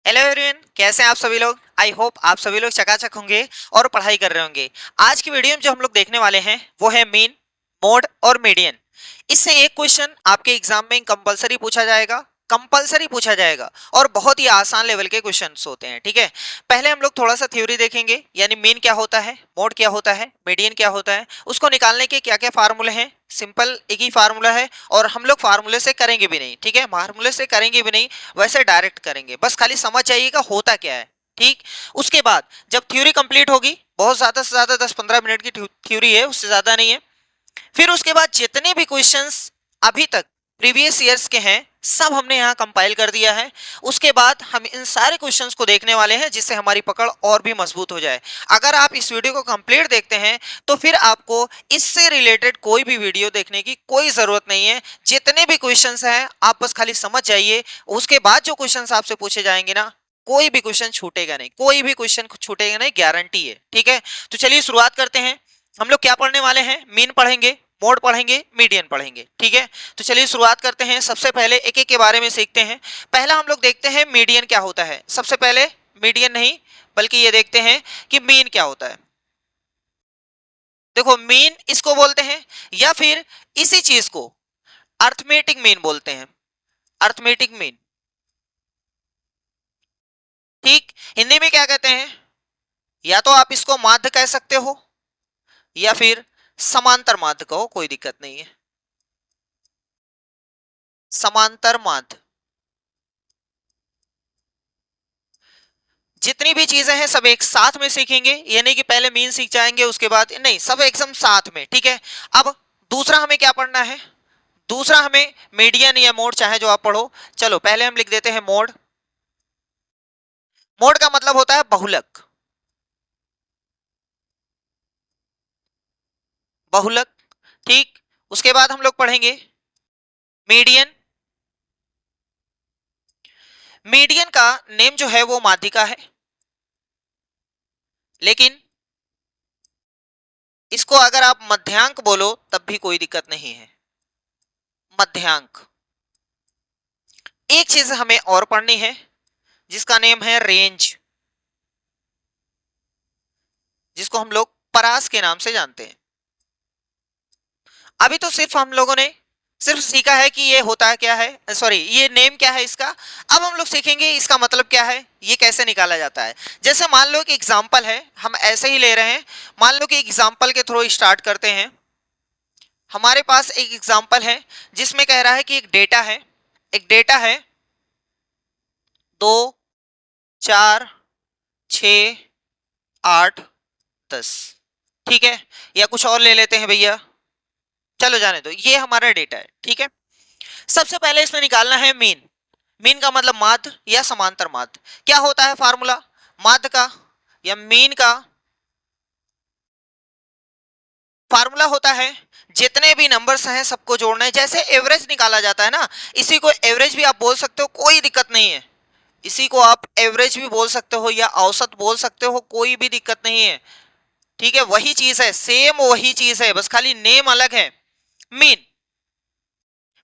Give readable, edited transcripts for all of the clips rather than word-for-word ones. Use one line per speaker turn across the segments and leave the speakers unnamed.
Hello everyone, कैसे हैं आप सभी लोग। आई होप आप सभी लोग चकाचक होंगे और पढ़ाई कर रहे होंगे। आज की वीडियो में जो हम लोग देखने वाले हैं वो है मीन, मोड और मीडियन। इससे एक क्वेश्चन आपके एग्जाम में कंपलसरी पूछा जाएगा और बहुत ही आसान लेवल के क्वेश्चंस होते हैं। ठीक है, पहले हम लोग थोड़ा सा थ्योरी देखेंगे, यानी मीन क्या होता है, मोड क्या होता है, मीडियन क्या होता है, उसको निकालने के क्या क्या फार्मूले हैं। सिंपल एक ही फार्मूला है और हम लोग फार्मूले से करेंगे भी नहीं। ठीक है, फार्मूले से करेंगे भी नहीं, वैसे डायरेक्ट करेंगे, बस खाली समझ जाइएगा होता क्या है। ठीक, उसके बाद जब थ्योरी कंप्लीट होगी, बहुत ज्यादा से ज्यादा 10-15 मिनट की थ्योरी है, उससे ज्यादा नहीं है। फिर उसके बाद जितने भी क्वेश्चंस अभी तक प्रीवियस ईयर्स के हैं सब हमने यहाँ कंपाइल कर दिया है। उसके बाद हम इन सारे क्वेश्चंस को देखने वाले हैं जिससे हमारी पकड़ और भी मजबूत हो जाए। अगर आप इस वीडियो को कंप्लीट देखते हैं तो फिर आपको इससे रिलेटेड कोई भी वीडियो देखने की कोई जरूरत नहीं है। जितने भी क्वेश्चंस हैं आप बस खाली समझ जाइए। उसके बाद जो क्वेश्चंस आपसे पूछे जाएंगे ना, कोई भी क्वेश्चन छूटेगा नहीं, कोई भी क्वेश्चन छूटेगा नहीं, गारंटी है। ठीक है, तो चलिए शुरुआत करते हैं। हम लोग क्या पढ़ने वाले हैं, मीन पढ़ेंगे, मोड पढ़ेंगे, मीडियन पढ़ेंगे। ठीक है, तो चलिए शुरुआत करते हैं। सबसे पहले एक एक के बारे में सीखते हैं। पहला हम लोग देखते हैं मीडियन क्या होता है। सबसे पहले मीडियन नहीं बल्कि ये देखते हैं कि मीन क्या होता है। देखो, मीन इसको बोलते हैं या फिर इसी चीज को अर्थमेटिक मीन बोलते हैं। अर्थमेटिक मीन, ठीक, हिंदी में क्या कहते हैं, या तो आप इसको माध्य कह सकते हो या फिर समांतर माध्य कहो, कोई दिक्कत नहीं है। समांतर माध्य, जितनी भी चीजें हैं सब एक साथ में सीखेंगे, ये नहीं कि पहले मीन सीख जाएंगे उसके बाद नहीं, सब एकदम साथ में। ठीक है, अब दूसरा हमें क्या पढ़ना है, दूसरा हमें मीडियन या मोड, चाहे जो आप पढ़ो। चलो पहले हम लिख देते हैं मोड। मोड का मतलब होता है बहुलक, बहुलक। ठीक, उसके बाद हम लोग पढ़ेंगे मीडियन। मीडियन का नेम जो है वो माध्यिका है, लेकिन इसको अगर आप मध्यांक बोलो तब भी कोई दिक्कत नहीं है। मध्यांक। एक चीज हमें और पढ़नी है जिसका नेम है रेंज, जिसको हम लोग परास के नाम से जानते हैं। अभी तो सिर्फ हम लोगों ने सिर्फ सीखा है कि ये होता है क्या है, सॉरी ये नेम क्या है इसका। अब हम लोग सीखेंगे इसका मतलब क्या है, ये कैसे निकाला जाता है। जैसे मान लो कि एग्जांपल है, हम ऐसे ही ले रहे हैं। मान लो कि एग्जांपल के थ्रू स्टार्ट करते हैं। हमारे पास एक एग्जांपल है जिसमें कह रहा है कि एक डेटा है 2, 4, 6, 8, 10। ठीक है, या कुछ और ले लेते हैं भैया, चलो जाने दो, ये हमारा डेटा है। ठीक है, सबसे पहले इसमें निकालना है मीन। मीन का मतलब माध्य या समांतर माध्य। क्या होता है फार्मूला माध्य का या मीन का? फार्मूला होता है जितने भी नंबर्स हैं सबको जोड़ना है। जैसे एवरेज निकाला जाता है ना, इसी को एवरेज भी आप बोल सकते हो, कोई दिक्कत नहीं है। इसी को आप एवरेज भी बोल सकते हो या औसत बोल सकते हो, कोई भी दिक्कत नहीं है। ठीक है, वही चीज है, सेम वही चीज है, बस खाली नेम अलग है। मीन,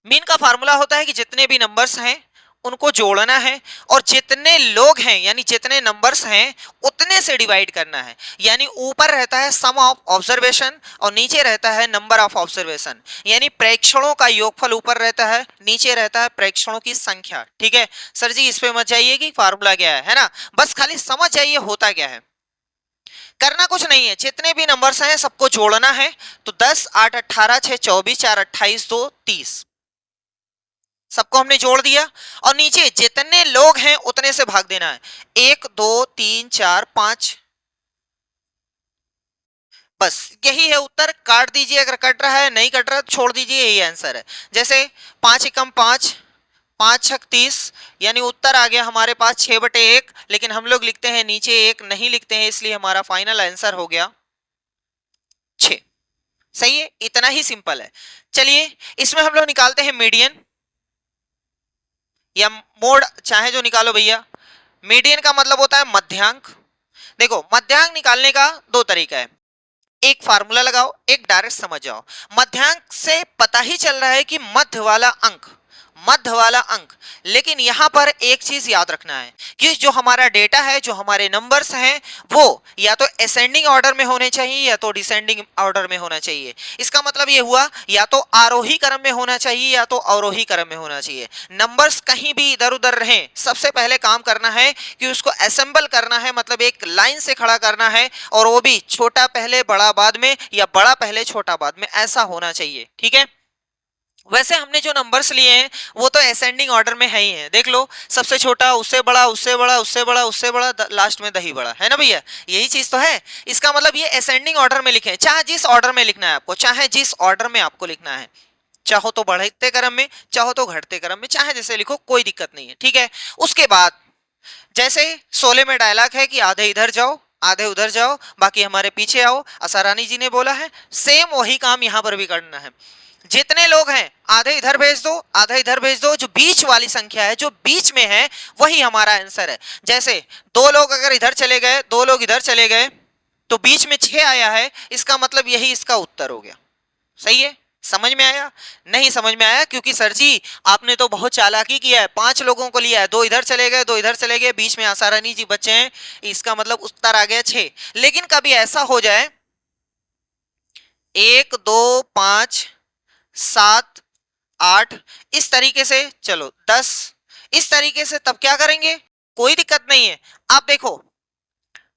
मीन का फार्मूला होता है कि जितने भी नंबर्स हैं उनको जोड़ना है और जितने लोग हैं यानी जितने नंबर्स हैं उतने से डिवाइड करना है। यानी ऊपर रहता है सम ऑफ ऑब्जर्वेशन और नीचे रहता है नंबर ऑफ ऑब्जर्वेशन, यानी प्रेक्षणों का योगफल ऊपर रहता है, नीचे रहता है प्रेक्षणों की संख्या। ठीक है सर जी, इस पे मत जाइए कि फार्मूला क्या है ना, बस खाली समझ जाइए होता क्या है। करना कुछ नहीं है, जितने भी नंबर्स हैं सबको जोड़ना है। तो 10, 8, 18, 6, 24, 4, 28, 2, 30, सबको हमने जोड़ दिया और नीचे जितने लोग हैं उतने से भाग देना है। 1, 2, 3, 4, 5, बस यही है उत्तर। काट दीजिए अगर कट रहा है, नहीं कट रहा तो छोड़ दीजिए, यही आंसर है। जैसे 5 एकम 5, 5 छक 30, यानी उत्तर आ गया हमारे पास 6/1। लेकिन हम लोग लिखते हैं नीचे 1 नहीं लिखते हैं, इसलिए हमारा फाइनल आंसर हो गया 6। सही है, इतना ही सिंपल है। चलिए इसमें हम लोग निकालते हैं मीडियन या मोड, चाहे जो निकालो भैया। मीडियन का मतलब होता है मध्यांक। देखो मध्यांक निकालने का दो तरीका है, एक फार्मूला लगाओ, एक डायरेक्ट समझ जाओ। मध्यांक से पता ही चल रहा है कि मध्य वाला अंक, मध्य वाला अंक। लेकिन यहाँ पर एक चीज याद रखना है कि जो हमारा डेटा है, जो हमारे नंबर्स हैं, वो या तो असेंडिंग ऑर्डर में होने चाहिए या तो डिसेंडिंग ऑर्डर में होना चाहिए। इसका मतलब ये हुआ या तो आरोही क्रम में होना चाहिए या तो अवरोही क्रम में होना चाहिए। नंबर्स कहीं भी इधर उधर रहें, सबसे पहले काम करना है कि उसको असेंबल करना है, मतलब एक लाइन से खड़ा करना है, और वो भी छोटा पहले बड़ा बाद में या बड़ा पहले छोटा बाद में, ऐसा होना चाहिए। ठीक है, वैसे हमने जो नंबर्स लिए हैं वो तो असेंडिंग ऑर्डर में है ही है। देख लो, सबसे छोटा, उससे बड़ा, उससे बड़ा, उससे बड़ा, उससे बड़ा, लास्ट में दही बड़ा, है ना भैया, यही चीज तो है। इसका मतलब ये असेंडिंग ऑर्डर में लिखे, चाहे जिस ऑर्डर में लिखना है आपको, चाहे जिस ऑर्डर में आपको लिखना है, चाहो तो बढ़ते क्रम में, चाहो तो घटते क्रम में, चाहे जैसे लिखो, कोई दिक्कत नहीं है। ठीक है, उसके बाद जैसे शोले में डायलॉग है कि आधे इधर जाओ आधे उधर जाओ, बाकी हमारे पीछे आओ, आशा रानी जी ने बोला है, सेम वही काम यहाँ पर भी करना है। जितने लोग हैं आधे इधर भेज दो, आधे इधर भेज दो, जो बीच वाली संख्या है, जो बीच में है, वही हमारा आंसर है। जैसे दो लोग अगर इधर चले गए, दो लोग इधर चले गए, तो बीच में 6 आया है, इसका मतलब यही इसका उत्तर हो गया। सही है, समझ में आया? नहीं समझ में आया क्योंकि सर जी आपने तो बहुत चालाकी किया है, 5 लोगों को लिया है, दो इधर चले गए, दो इधर चले गए, बीच में आशा रानी जी बचे हैं, इसका मतलब उत्तर आ गया 6। लेकिन कभी ऐसा हो जाए 1 2 5 7 8 इस तरीके से, चलो 10 इस तरीके से, तब क्या करेंगे? कोई दिक्कत नहीं है। आप देखो,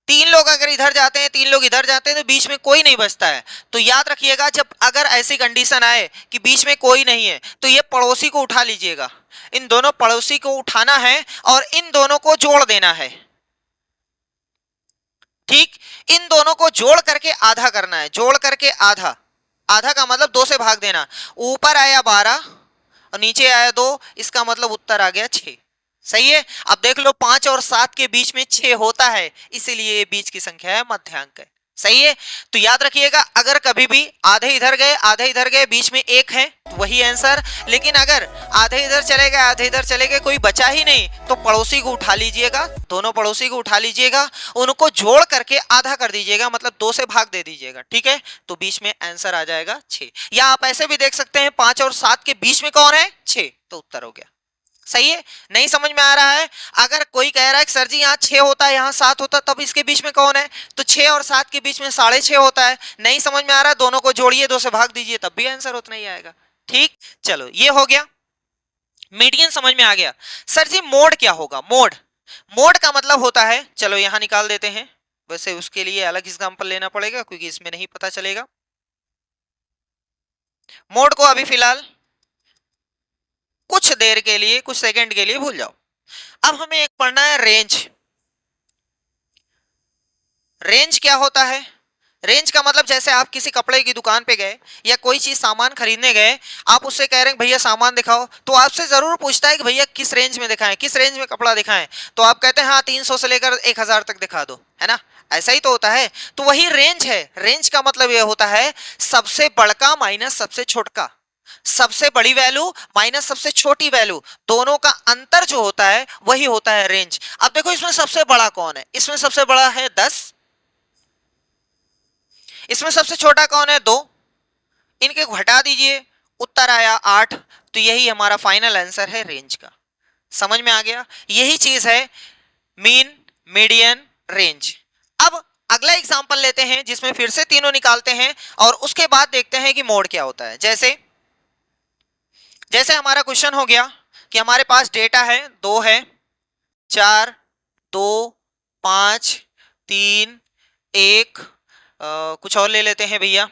3 लोग अगर इधर जाते हैं, 3 लोग इधर जाते हैं, तो बीच में कोई नहीं बचता है। तो याद रखिएगा, जब अगर ऐसी कंडीशन आए कि बीच में कोई नहीं है, तो ये पड़ोसी को उठा लीजिएगा, इन दोनों पड़ोसी को उठाना है और इन दोनों को जोड़ देना है। ठीक, इन दोनों को जोड़ करके आधा करना है, जोड़ करके आधा, आधा का मतलब 2 से भाग देना। ऊपर आया 12 और नीचे आया 2, इसका मतलब उत्तर आ गया 6। सही है। अब देख लो 5 और 7 के बीच में 6 होता है, इसीलिए ये बीच की संख्या है, मध्यांक है। सही है, तो याद रखिएगा, अगर कभी भी आधे इधर गए आधे इधर गए, बीच में 1 है, तो वही आंसर। लेकिन अगर आधे इधर चले गए आधे इधर चले गए, कोई बचा ही नहीं, तो पड़ोसी को उठा लीजिएगा, दोनों पड़ोसी को उठा लीजिएगा, उनको जोड़ करके आधा कर दीजिएगा, मतलब 2 से भाग दे दीजिएगा। ठीक है, तो बीच में आंसर आ जाएगा 6। या आप ऐसे भी देख सकते हैं, 5 और 7 के बीच में कौन है? 6, तो उत्तर हो गया। सही है, नहीं समझ में आ रहा है? अगर कोई कह रहा है कि सर जी यहाँ 6 होता है यहाँ 7 होता है, तब इसके बीच में कौन है? तो 6 और 7 के बीच में 6.5 होता है। नहीं समझ में आ रहा है? दोनों को जोड़िए, 2 से भाग दीजिए, तब भी आंसर उतना ही आएगा। ठीक, चलो ये हो गया, मीडियन समझ में आ गया। सर जी मोड क्या होगा? मोड, मोड का मतलब होता है, चलो यहां निकाल देते हैं, वैसे उसके लिए अलग एग्जांपल लेना पड़ेगा क्योंकि इसमें नहीं पता चलेगा। मोड को अभी फिलहाल कुछ देर के लिए, कुछ सेकंड के लिए भूल जाओ। अब हमें एक पढ़ना है रेंज। रेंज क्या होता है? रेंज का मतलब जैसे आप किसी कपड़े की दुकान पे गए या कोई चीज सामान खरीदने गए, आप उससे कह रहे हैं भैया सामान दिखाओ, तो आपसे जरूर पूछता है कि भैया किस रेंज में दिखाएं, किस रेंज में कपड़ा दिखाएं, तो आप कहते हैं हाँ 300 से लेकर 1000 तक दिखा दो, है ना? ऐसा ही तो होता है। तो वही रेंज है। रेंज का मतलब यह होता है सबसे बड़का माइनस सबसे छोटका, सबसे बड़ी वैल्यू माइनस सबसे छोटी वैल्यू, दोनों का अंतर जो होता है वही होता है रेंज। अब देखो इसमें सबसे बड़ा कौन है? इसमें सबसे बड़ा है 10, इसमें सबसे छोटा कौन है? 2, इनके घटा दीजिए, उत्तर आया 8। तो यही हमारा फाइनल आंसर है रेंज का। समझ में आ गया? यही चीज है मीन, मीडियन, रेंज। अब अगला एग्जांपल लेते हैं जिसमें फिर से तीनों निकालते हैं और उसके बाद देखते हैं कि मोड क्या होता है। जैसे जैसे हमारा क्वेश्चन हो गया कि हमारे पास डेटा है 2 है, 4 2 5 3 1, कुछ और ले लेते हैं भैया,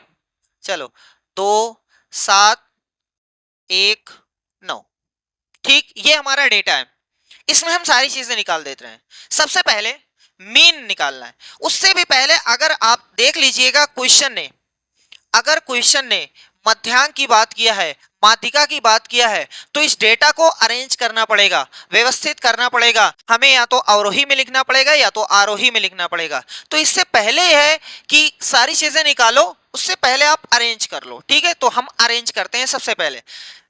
चलो 2 7 1 9। ठीक, ये हमारा डेटा है, इसमें हम सारी चीजें निकाल देते हैं। सबसे पहले मीन निकालना है। उससे भी पहले अगर आप देख लीजिएगा क्वेश्चन ने, अगर क्वेश्चन ने मध्यांक की बात किया है, माध्यिका की बात किया है, तो इस डेटा को अरेंज करना पड़ेगा, व्यवस्थित करना पड़ेगा। हमें या तो अवरोही में लिखना पड़ेगा या तो आरोही में लिखना पड़ेगा। तो इससे पहले है कि सारी चीजें निकालो, उससे पहले आप अरेंज कर लो। ठीक है, तो हम अरेंज करते हैं। सबसे पहले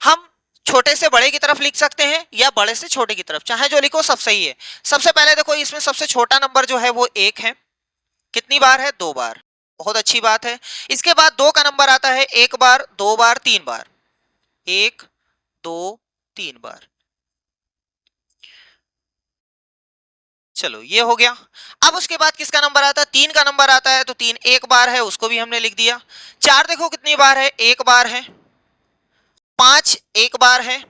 हम छोटे से बड़े की तरफ लिख सकते हैं या बड़े से छोटे की तरफ, चाहे जो लिखो सब सही है। सबसे पहले देखो इसमें सबसे छोटा नंबर जो है वो 1 है, कितनी बार है? 2 बार, बहुत अच्छी बात है। इसके बाद 2 का नंबर आता है 1 बार, 2 बार, 3 बार, 1 2 3 बार। चलो ये हो गया। अब उसके बाद किसका नंबर आता है? 3 का नंबर आता है, तो 3 एक बार है, उसको भी हमने लिख दिया। 4 देखो कितनी बार है? एक बार है। 5 एक बार है।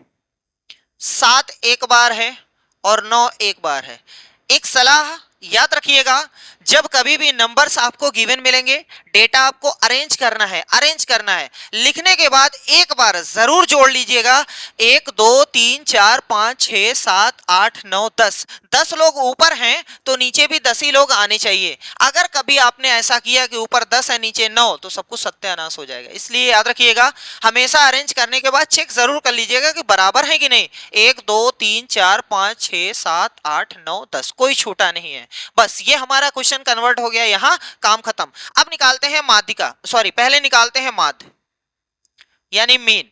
7 एक बार है। और 9 एक बार है। एक सलाह याद रखिएगा, जब कभी भी नंबर्स आपको गिवन मिलेंगे, डेटा आपको अरेंज करना है, लिखने के बाद एक बार जरूर जोड़ लीजिएगा 1 2 3 4 5 6 7 8 9 10। 10 लोग ऊपर हैं तो नीचे भी 10 ही लोग आने चाहिए। अगर कभी आपने ऐसा किया कि ऊपर 10 है नीचे 9, तो सब कुछ सत्यानाश हो जाएगा। इसलिए याद रखिएगा, हमेशा अरेंज करने के बाद चेक जरूर कर लीजिएगा कि बराबर है कि नहीं। 1 2 3 4 5 6 7 8 9 10, कोई छूटा नहीं है। बस ये हमारा क्वेश्चन कन्वर्ट हो गया, यहां काम खत्म। अब निकालते हैं माध्यिका, सॉरी पहले निकालते हैं माध्य यानी मीन।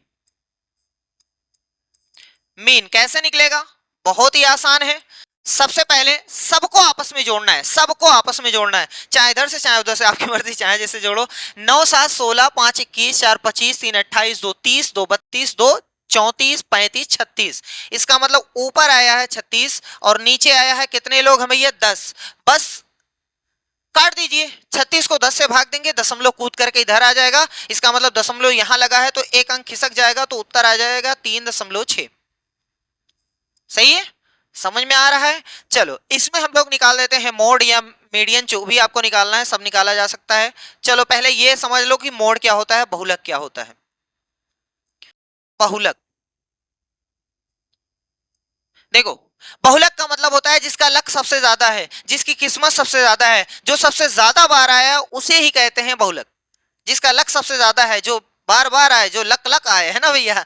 मीन कैसे निकलेगा? बहुत ही आसान है। सबसे पहले सबको आपस में जोड़ना है, सबको आपस में जोड़ना है, चाहे इधर से चाहे उधर से, आपकी मर्जी, चाहे जैसे जोड़ो। 9 7 16 5 21 4 25 3 28 2 30 2 32 2 34 35 36। इसका मतलब ऊपर आया है 36 और नीचे आया है कितने लोग हमें? ये 10। बस काट दीजिए, 36 को 10 से भाग देंगे, दशमलव कूद करके इधर आ जाएगा। इसका मतलब दशमलव यहां लगा है तो एक अंक खिसक जाएगा, तो उत्तर आ जाएगा 3.6। सही है? समझ में आ रहा है? चलो इसमें हम लोग निकाल लेते हैं मोड या मीडियन, जो भी आपको निकालना है सब निकाला जा सकता है। चलो पहले ये समझ लो कि मोड क्या होता है, बहुलक क्या होता है। बहुलक देखो, बहुलक का मतलब होता है जिसका लक सबसे ज्यादा है, जिसकी किस्मत सबसे ज्यादा है, जो सबसे ज्यादा बार आया उसे ही कहते हैं बहुलक। जिसका लक सबसे ज्यादा है, जो बार बार आए, जो लक लक आए, है ना भैया?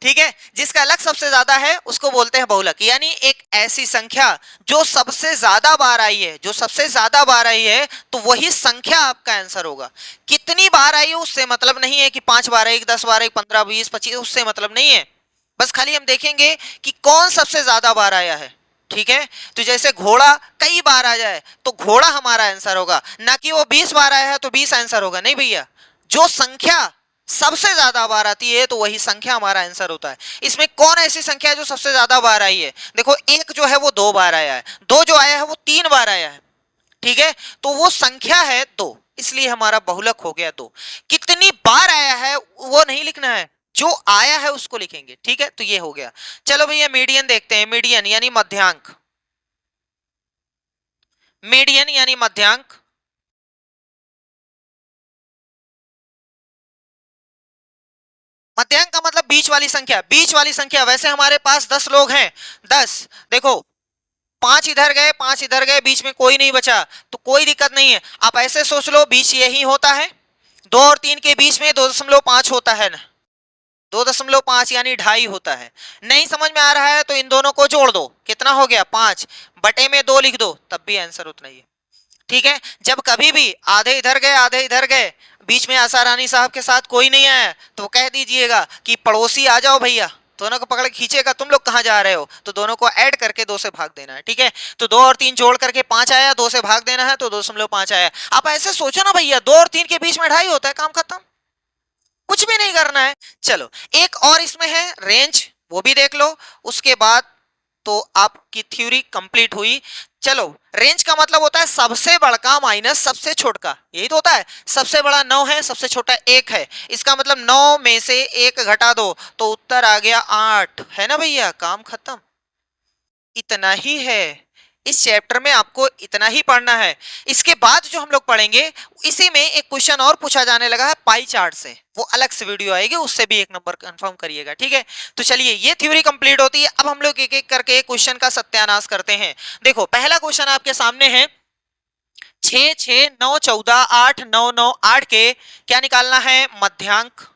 ठीक है, जिसका लक सबसे ज्यादा है उसको बोलते हैं बहुलक। यानी एक ऐसी संख्या जो सबसे ज्यादा बार आई है, जो सबसे ज्यादा बार आई है, तो वही संख्या आपका आंसर होगा। कितनी बार आई है उससे मतलब नहीं है कि 5 बार आई, 10 बार आई, 15 20 25, उससे मतलब नहीं है। बस खाली हम देखेंगे कि कौन सबसे ज्यादा बार आया है। ठीक है, तो जैसे घोड़ा कई बार आ जाए तो घोड़ा हमारा आंसर होगा, ना कि वो 20 बार आया है तो 20 आंसर होगा, नहीं भैया। जो संख्या सबसे ज्यादा बार आती है तो वही संख्या हमारा आंसर होता है। इसमें कौन ऐसी संख्या है जो सबसे ज्यादा बार आई है? देखो, एक जो है वो 2 बार आया है, 2 जो आया है वो 3 बार आया है। ठीक है, तो वो संख्या है 2, इसलिए हमारा बहुलक हो गया 2। कितनी बार आया है वो नहीं लिखना है, जो आया है उसको लिखेंगे। ठीक है, तो ये हो गया। चलो भैया मीडियन देखते हैं। मीडियन यानी मध्यांक। मीडियन यानी मध्यांक। मध्यांक का मतलब बीच वाली संख्या, बीच वाली संख्या। वैसे हमारे पास 10 लोग हैं, 10 देखो, 5 इधर गए 5 इधर गए, बीच में कोई नहीं बचा, तो कोई दिक्कत नहीं है। आप ऐसे सोच लो, बीच यही होता है, 2 और 3 के बीच में 2.5 होता है ना, 2.5 यानी 2.5 होता है। नहीं समझ में आ रहा है तो इन दोनों को जोड़ दो, कितना हो गया? 5 बटे में 2 लिख दो, तब भी आंसर उतना ही है। ठीक है, जब कभी भी आधे इधर गए आधे इधर गए, बीच में आशा रानी साहब के साथ कोई नहीं आया, तो कह दीजिएगा कि पड़ोसी आ जाओ भैया, दोनों को पकड़ खींचेगा, तुम लोग कहां जा रहे हो, तो दोनों को ऐड करके 2 से भाग देना है। ठीक है, तो 2 और 3 जोड़ करके 5 आया, 2 से भाग देना है तो 2.5 आया। आप ऐसे सोचो ना भैया, 2 और 3 के बीच में 2.5 होता है, काम खत्म, कुछ भी नहीं करना है। चलो एक और इसमें है रेंज, वो भी देख लो, उसके बाद तो आपकी थ्योरी कंप्लीट हुई। चलो, रेंज का मतलब होता है सबसे बड़का माइनस सबसे छोटका, यही तो होता है। सबसे बड़ा 9 है, सबसे छोटा 1 है, इसका मतलब 9 में से 1 घटा दो तो उत्तर आ गया 8, है ना भैया? काम खत्म। इतना ही है, इस चैप्टर में आपको इतना ही पढ़ना है। इसके बाद जो हम लोग पढ़ेंगे, इसी में एक क्वेश्चन और पूछा जाने लगा है पाई चार्ट से, वो अलग से वीडियो आएगी, उससे भी 1 नंबर कंफर्म करिएगा। ठीक है, तो चलिए ये थ्योरी कंप्लीट होती है। अब हम लोग एक एक करके क्वेश्चन का सत्यानाश करते हैं। देखो पहला क्वेश्चन आपके सामने है, 6 6 9 14 8 9 9 8 के क्या निकालना है? मध्यांक,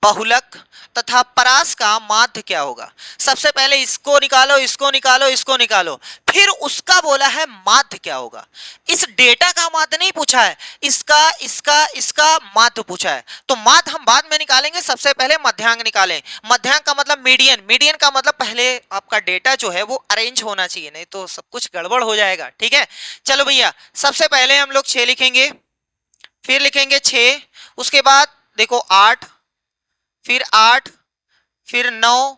बहुलक तथा परास का माध्य क्या होगा। सबसे पहले इसको निकालो, इसको निकालो, इसको निकालो, फिर उसका बोला है माध्य क्या होगा। इस डेटा का माध्य नहीं पूछा है, इसका इसका इसका माध्य पूछा है। तो माध्य हम बाद में निकालेंगे, सबसे पहले मध्यांक निकालें। मध्यांक का मतलब मीडियन, मीडियन का मतलब पहले आपका डेटा जो है वो अरेंज होना चाहिए, नहीं तो सब कुछ गड़बड़ हो जाएगा। ठीक है, चलो भैया सबसे पहले हम लोग 6 लिखेंगे, फिर लिखेंगे 6, उसके बाद देखो 8, फिर 8, फिर 9,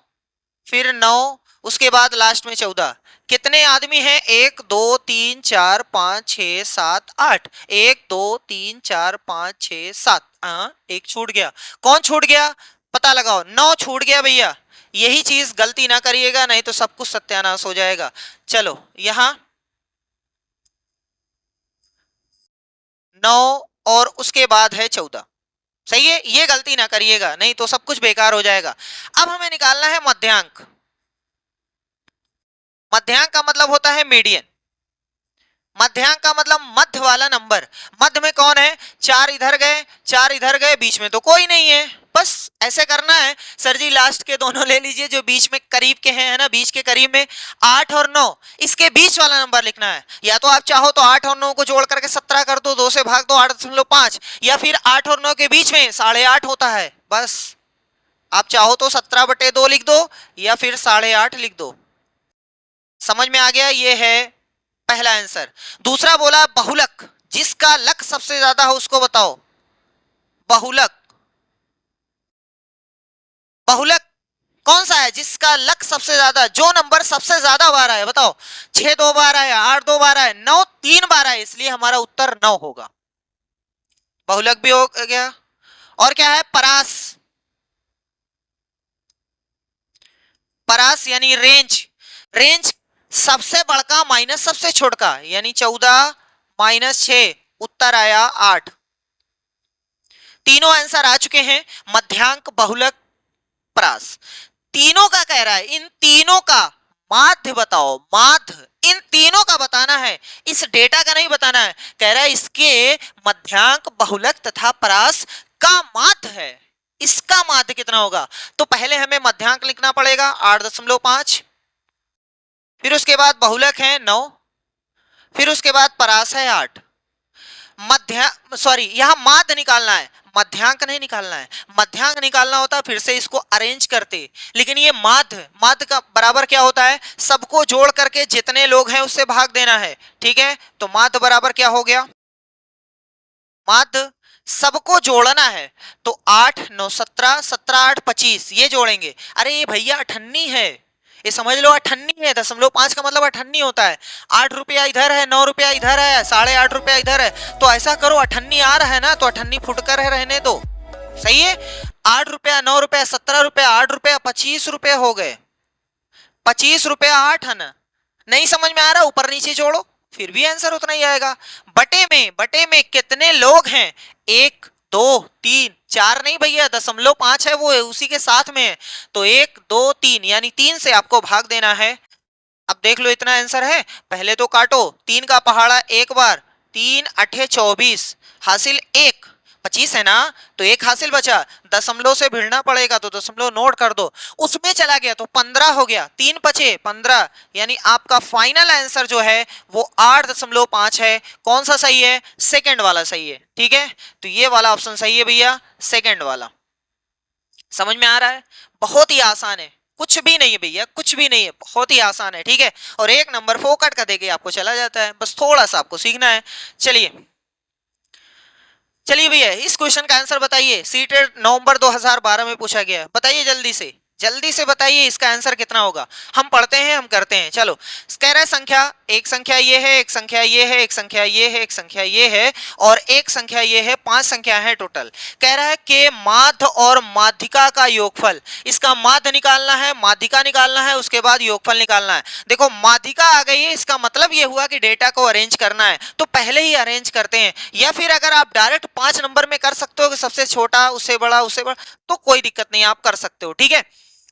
फिर 9, उसके बाद लास्ट में 14। कितने आदमी हैं? 1 2 3 4 5 6 7 8। 1 2 3 4 5 6 7। हाँ, एक छूट गया। कौन छूट गया? पता लगाओ। 9 छूट गया भैया। यही चीज गलती ना करिएगा, नहीं तो सब कुछ सत्यानाश हो जाएगा। चलो यहां 9 और उसके बाद है 14। सही है, ये गलती ना करिएगा, नहीं तो सब कुछ बेकार हो जाएगा। अब हमें निकालना है मध्यांक। मध्यांक का मतलब होता है मीडियन। मध्यांक का मतलब मध्य वाला नंबर। मध्य में कौन है? 4 इधर गए, 4 इधर गए, बीच में तो कोई नहीं है। बस ऐसे करना है। सर जी लास्ट के दोनों ले लीजिए जो बीच में करीब के हैं, है ना, बीच के करीब में 8 और 9, इसके बीच वाला नंबर लिखना है। या तो आप चाहो तो 8 और 9 को जोड़ करके 17 कर दो, 2 से भाग दो 8.5, या फिर 8 और 9 के बीच में 8.5 होता है। बस आप चाहो तो 17/2 लिख दो या फिर 8.5 लिख दो। समझ में आ गया? ये है पहला आंसर। दूसरा बोला बहुलक, जिसका लक सबसे ज्यादा हो उसको बताओ। बहुलक, बहुलक कौन सा है जिसका लक सबसे ज्यादा, जो नंबर सबसे ज्यादा बार आया? बताओ। 6 2 बार आया, 8 2 बार आया, 9 3 बार आया, इसलिए हमारा उत्तर 9 होगा। बहुलक भी हो गया। और क्या है? परास। परास यानी रेंज। रेंज सबसे बड़का माइनस सबसे छोटका, यानी 14 माइनस 6, उत्तर आया 8। तीनों आंसर आ चुके हैं। मध्यांक, बहुलक, परास, तीनों का कह रहा है। इन तीनों का माध्य बताओ। माध्य इन तीनों का बताना है, इस डेटा का नहीं बताना है। कह रहा है इसके मध्यांक, बहुलक तथा परास का माध्य है। इसका माध्य कितना होगा? तो पहले हमें मध्यांक लिखना पड़ेगा 8.5, फिर उसके बाद बहुलक है 9, फिर उसके बाद परास है 8। मध्य सॉरी, यहां माध्य निकालना है, मध्यांक नहीं निकालना है। मध्यांक निकालना होता फिर से इसको अरेंज करते, लेकिन ये माध्य, माध्य का बराबर क्या होता है? सबको जोड़ करके जितने लोग हैं उससे भाग देना है। ठीक है, तो माध्य बराबर क्या हो गया? माध्य सबको जोड़ना है, तो 8 9 17, 17 8 25, ये जोड़ेंगे। अरे ये भैया अठन्नी है, ये समझ लो अठन्नी है। 0.5 का मतलब अठन्नी होता है। 8 रुपया इधर है, 9 रुपया इधर है, 8.5 रुपया इधर है। तो ऐसा करो, अठन्नी आ रहा है ना, तो अठन्नी फुटकर है, रहने दो। सही है। 8 रुपया, 9 रुपया, 17 रुपया, 8 रुपया, 25 रुपया हो गए। 25 रुपया 8 है ना। नहीं समझ में आ रहा, ऊपर नीचे जोड़ो, फिर भी आंसर उतना ही आएगा। बटे में कितने लोग हैं? 1 2 3 4 नहीं भैया, 0.5 है, वो है, उसी के साथ में है। तो 1 2 3 यानी 3 से आपको भाग देना है। अब देख लो इतना आंसर है। पहले तो काटो, 3 का पहाड़ा एक बार, 3 8 24, हासिल 1, 25 है ना, तो 1 हासिल बचा। दशमलव से भिड़ना पड़ेगा, तो दशमलव नोट कर दो। उसमें चला गया तो 15 हो गया, 3 बचे 15, यानी आपका फाइनल आंसर जो है वो 8.5 है। कौन सा सही है? सेकंड वाला सही है। ठीक है, तो ये वाला ऑप्शन सही है भैया, सेकंड वाला। समझ में आ रहा है? बहुत ही आसान है, कुछ भी नहीं है भैया, कुछ भी नहीं है, बहुत ही आसान है। ठीक है, और एक नंबर फोकट का देके आपको चला जाता है, बस थोड़ा सा आपको सीखना है। चलिए चलिए भैया, इस क्वेश्चन का आंसर बताइए। सीटेट नवंबर 2012 में पूछा गया है, बताइए जल्दी से बताइए इसका आंसर कितना होगा। हम पढ़ते हैं, हम करते हैं। चलो, कह रहा है संख्या, एक संख्या ये है, एक संख्या ये है, एक संख्या ये है, एक संख्या ये है, और एक संख्या ये है। 5 संख्या है टोटल। कह रहा है कि माध्य और माध्यिका का योगफल। इसका माध्य निकालना है, माध्यिका निकालना है, उसके बाद योगफल निकालना है। देखो माध्यिका आ गई है, इसका मतलब ये हुआ कि डेटा को अरेंज करना है, तो पहले ही अरेंज करते हैं। या फिर अगर आप डायरेक्ट 5 नंबर में कर सकते हो कि सबसे छोटा उससे बड़ा उससे बड़ा, तो कोई दिक्कत नहीं, आप कर सकते हो। ठीक है,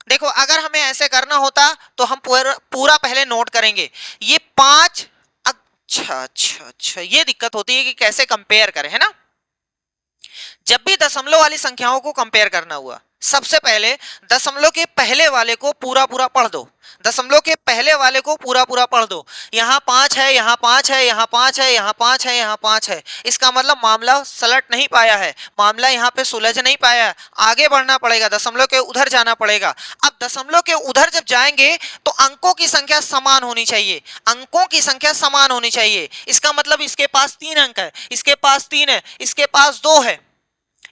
देखो अगर हमें ऐसे करना होता तो हम पूरा पहले नोट करेंगे। ये 5, अच्छा, ये दिक्कत होती है कि कैसे कंपेयर करें, है ना। जब भी दशमलव वाली संख्याओं को कंपेयर करना हुआ, सबसे पहले दशमलव के पहले वाले को पूरा पढ़ दो। दशमलव के पहले वाले को पूरा पढ़ दो। यहाँ 5 है, यहाँ 5 है, यहाँ 5 है, यहाँ 5 है, यहाँ 5 है। इसका मतलब मामला सलट नहीं पाया है, मामला यहाँ पे सुलझ नहीं पाया है। आगे बढ़ना पड़ेगा, दशमलव के उधर जाना पड़ेगा। अब दशमलव के उधर जब जाएंगे तो अंकों की संख्या समान होनी चाहिए, अंकों की संख्या समान होनी चाहिए। इसका मतलब इसके पास 3 अंक है, इसके पास 3 है, इसके पास 2 है,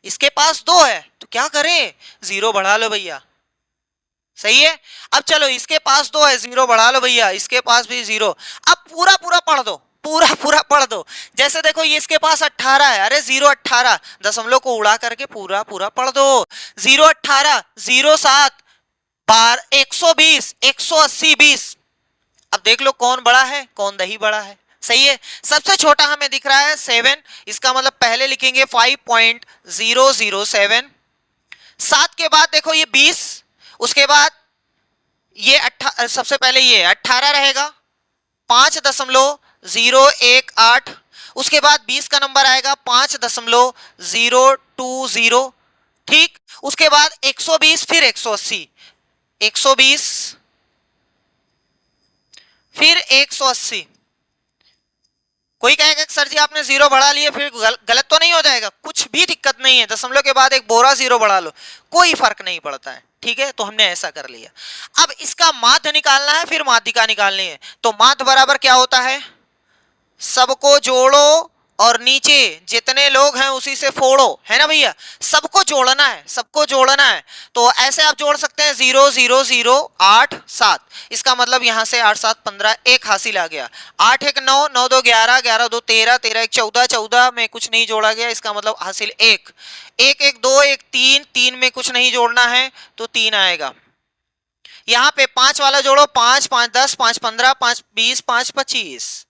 इसके पास 2 है, तो क्या करें? 0 बढ़ा लो भैया, सही है। अब चलो इसके पास 2 है, 0 बढ़ा लो भैया, इसके पास भी 0। अब पूरा पूरा पढ़ दो, पूरा पूरा पढ़ दो। जैसे देखो ये इसके पास 18 है, अरे 0 18 दशमलव को उड़ा करके पूरा पूरा पढ़ दो। 0 18 0 7 12 120 180 20। अब देख लो कौन बड़ा है कौन दही बड़ा है। सही है। सबसे छोटा हमें दिख रहा है 7, इसका मतलब पहले लिखेंगे 5.007। 7 के बाद देखो ये 20, उसके बाद ये सबसे पहले ये 18 रहेगा, 5.018। उसके बाद 20 का नंबर आएगा 5.020। ठीक, उसके बाद 120 फिर 180, 120 फिर 180। कोई कहेगा सर जी आपने 0 बढ़ा लिए फिर गलत तो नहीं हो जाएगा? कुछ भी दिक्कत नहीं है, दशमलव के बाद एक बोरा 0 बढ़ा लो, कोई फर्क नहीं पड़ता है। ठीक है, तो हमने ऐसा कर लिया। अब इसका माध्य निकालना है, फिर माध्यिका निकालनी है। तो माध्य बराबर क्या होता है? सबको जोड़ो और नीचे जितने लोग हैं उसी से फोड़ो, है ना भैया? सबको जोड़ना है, सबको जोड़ना है। तो ऐसे आप जोड़ सकते हैं 0 0 0 8 7। इसका मतलब यहां से 8 7 15 1 हासिल आ गया। 8 1 9 9 2 11 11 2 13 13 1 14 14 में कुछ नहीं जोड़ा गया, इसका मतलब हासिल 1 1 1 2 1 3 3 में कुछ नहीं जोड़ना है तो 3 आएगा। यहां पे 5 वाला जोड़ो, 5 5 10 5 15 5 20 5 25।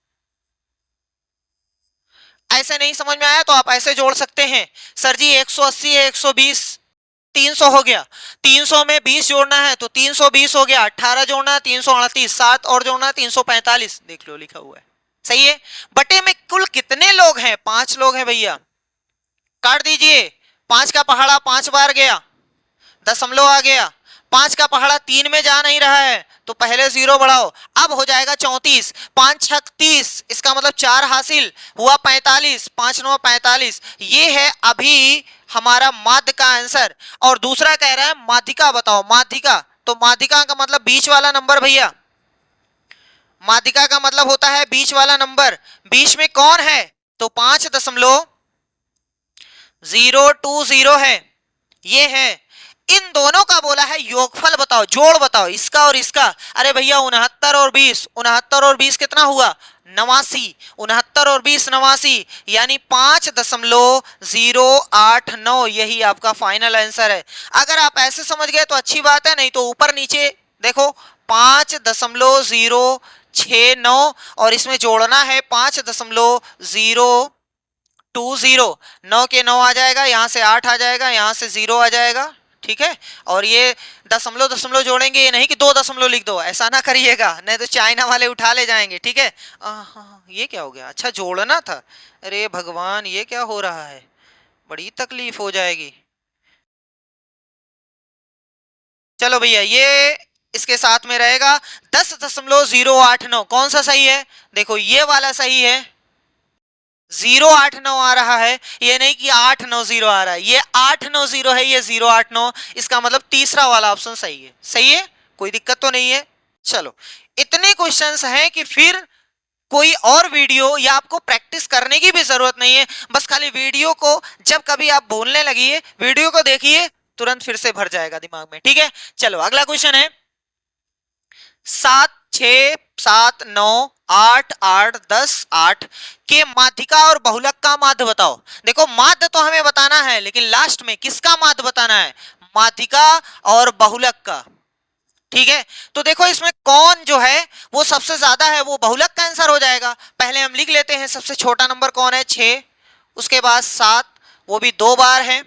ऐसे नहीं समझ में आया तो आप ऐसे जोड़ सकते हैं, सर जी 180 है 120, 300 हो गया, 300 में 20 जोड़ना है तो 320 हो गया, 18 जोड़ना है 338, 7 और जोड़ना है 345। देख लो लिखा हुआ है। सही है। बटे में कुल कितने लोग हैं? 5 लोग हैं भैया। काट दीजिए, 5 का पहाड़ा 5 बार गया, दशमलव आ गया। 5 का पहाड़ा 3 में जा नहीं रहा है तो पहले 0 बढ़ाओ, अब हो जाएगा 34। 5 6 30, इसका मतलब 4 हासिल हुआ 45, 5 9 45। ये है अभी हमारा माध्य का आंसर। और दूसरा कह रहा है माध्यिका बताओ, माध्यिका। तो माध्यिका का मतलब बीच वाला नंबर भैया, माध्यिका का मतलब होता है बीच वाला नंबर। बीच में कौन है? तो 5.020 है, ये है। इन दोनों का बोला है योगफल बताओ, जोड़ बताओ इसका और इसका। अरे भैया 69 और 20, 69 और 20 कितना हुआ? 89। 69 और 20 89, यानी 5.089, यही आपका फाइनल आंसर है। अगर आप ऐसे समझ गए तो अच्छी बात है, नहीं तो ऊपर नीचे देखो 5.069 और इसमें जोड़ना है 5.020। 9 के 9 आ जाएगा, यहां से 8 आ जाएगा, यहां से 0 आ जाएगा। ठीक है, और ये दशमलव दशमलव जोड़ेंगे, ये नहीं कि 2 दशमलव लिख दो, ऐसा ना करिएगा, नहीं तो चाइना वाले उठा ले जाएंगे। ठीक है। ये क्या हो गया? अच्छा जोड़ना था, अरे भगवान ये क्या हो रहा है, बड़ी तकलीफ हो जाएगी। चलो भैया ये इसके साथ में रहेगा 10.089। कौन सा सही है? देखो ये वाला सही है, 089 आ रहा है, ये नहीं कि 890 आ रहा है, ये 890 है, ये 089। इसका मतलब तीसरा वाला ऑप्शन सही है। सही है, कोई दिक्कत तो नहीं है। चलो इतने क्वेश्चंस हैं कि फिर कोई और वीडियो या आपको प्रैक्टिस करने की भी जरूरत नहीं है, बस खाली वीडियो को जब कभी आप बोलने लगिए वीडियो को देखिए, तुरंत फिर से भर जाएगा दिमाग में। ठीक है, चलो अगला क्वेश्चन है 7 6 7 9 8 8 10 8 के माध्यिका और बहुलक का माध्य बताओ। देखो माध्य तो हमें बताना है, लेकिन लास्ट में किसका माध्य बताना है? माध्यिका और बहुलक का। ठीक है, तो देखो इसमें कौन जो है वो सबसे ज्यादा है, वो बहुलक का आंसर हो जाएगा। पहले हम लिख लेते हैं, सबसे छोटा नंबर कौन है? 6, उसके बाद 7, वो भी 2 बार है।